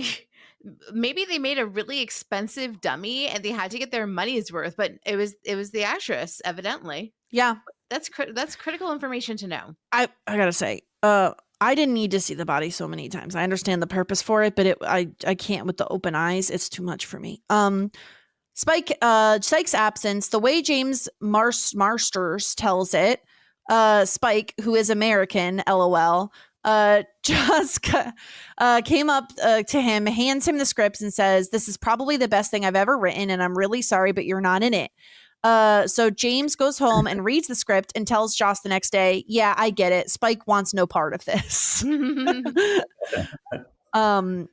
Speaker 4: maybe they made a really expensive dummy and they had to get their money's worth, but it was the actress, evidently.
Speaker 3: Yeah.
Speaker 4: That's critical information to know.
Speaker 3: I gotta say, I didn't need to see the body so many times. I understand the purpose for it, but I can't with the open eyes. It's too much for me. Spike's absence, the way James Marsters tells it, Spike, who is American, LOL, just came up to him, hands him the scripts and says, "This is probably the best thing I've ever written, and I'm really sorry, but you're not in it." So James goes home and reads the script and tells Joss the next day, "Yeah, I get it. Spike wants no part of this." And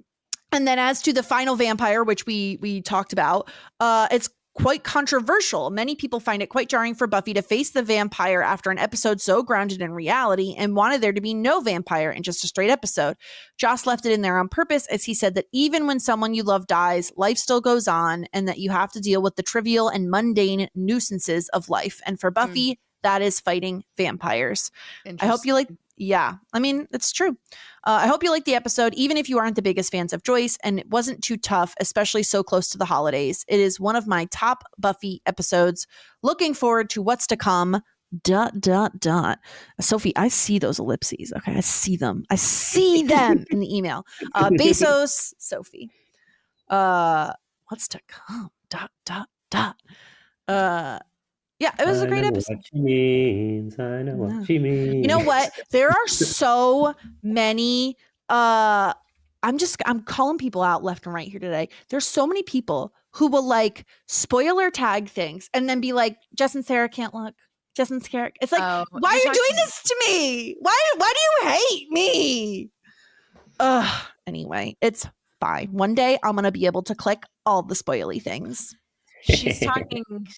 Speaker 3: then as to the final vampire, which we talked about, it's quite controversial. Many people find it quite jarring for Buffy to face the vampire after an episode so grounded in reality and wanted there to be no vampire in just a straight episode. Joss left it in there on purpose, as he said that even when someone you love dies, life still goes on and that you have to deal with the trivial and mundane nuisances of life. And for Buffy, that is fighting vampires. I hope you like... Yeah, I mean, it's true. I hope you like the episode, even if you aren't the biggest fans of Joyce, and it wasn't too tough, especially so close to the holidays. It is one of my top Buffy episodes. Looking forward to what's to come. ... Sophie, I see those ellipses. Okay, I see them. I see them in the email. Bezos, Sophie. What's to come? ... Yeah, it was a great episode.
Speaker 6: What she means. I know what she means.
Speaker 3: You know what? There are so many. I'm calling people out left and right here today. There's so many people who will like spoiler tag things and then be like, "Jess and Sarah can't look. Jess and Sarah." It's like, why are you doing this to me? Why do you hate me? Anyway, it's fine. One day I'm gonna be able to click all the spoily things.
Speaker 4: She's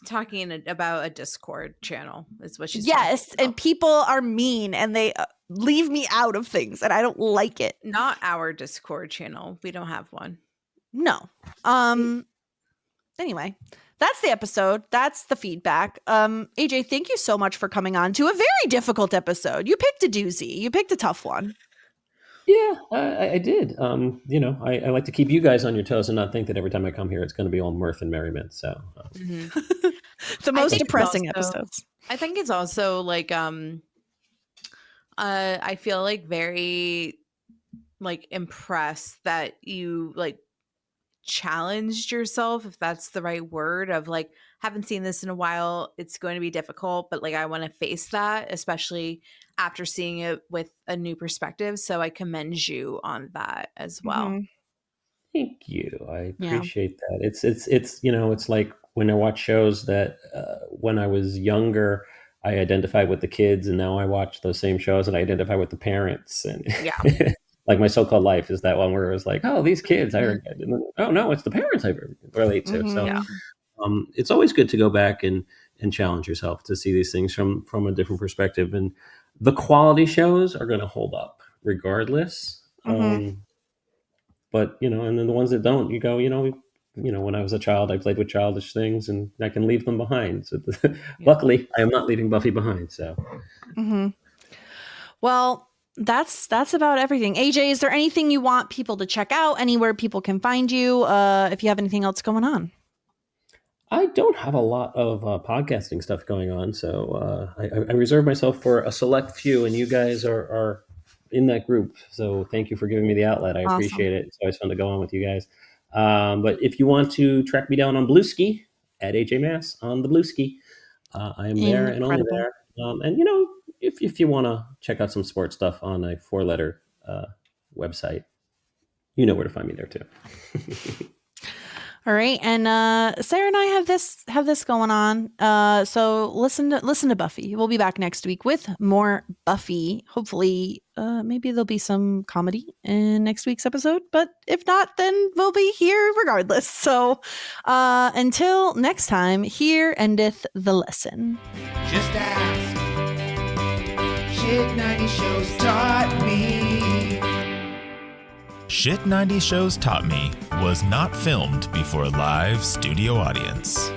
Speaker 4: talking about a Discord channel is what she's
Speaker 3: Yes, and people are mean and they leave me out of things and I don't like it.
Speaker 4: Not our Discord channel. We don't have one.
Speaker 3: No. Anyway, that's the episode. That's the feedback. AJ, thank you so much for coming on to a very difficult episode. You picked a doozy. You picked a tough one.
Speaker 6: Yeah, I did. You know, I like to keep you guys on your toes and not think that every time I come here, it's going to be all mirth and merriment. So
Speaker 3: the most depressing episodes.
Speaker 4: I think it's also like, I feel like very like impressed that you like challenged yourself, if that's the right word, of like, haven't seen this in a while. It's going to be difficult, but like, I want to face that, especially after seeing it with a new perspective. So I commend you on that as well.
Speaker 6: Thank you. I appreciate that. It's it's like when I watch shows that when I was younger, I identified with the kids, and now I watch those same shows and I identify with the parents. And like My So-Called Life is that one where it was like, oh, these kids, oh no, it's the parents I relate to. So it's always good to go back and challenge yourself to see these things from a different perspective. And the quality shows are going to hold up regardless. But and then the ones that don't, you go, when I was a child, I played with childish things, and I can leave them behind. So luckily, I am not leaving Buffy behind. So,
Speaker 3: well, that's about everything. AJ, is there anything you want people to check out? Anywhere people can find you? If you have anything else going on?
Speaker 6: I don't have a lot of podcasting stuff going on, so I reserve myself for a select few, and you guys are in that group. So thank you for giving me the outlet. I appreciate it. It's always fun to go on with you guys. But if you want to track me down on Blueski, at AJ Mass on the Blueski, I am there and only there. And if you want to check out some sports stuff on a 4-letter website, you know where to find me there too.
Speaker 3: All right, and Sarah and I have this going on. So listen to Buffy. We'll be back next week with more Buffy. Hopefully, maybe there'll be some comedy in next week's episode. But if not, then we'll be here regardless. So until next time, here endeth the lesson.
Speaker 1: Just ask. Shit 90 shows taught me.
Speaker 2: Shit 90 Shows Taught Me was not filmed before a live studio audience.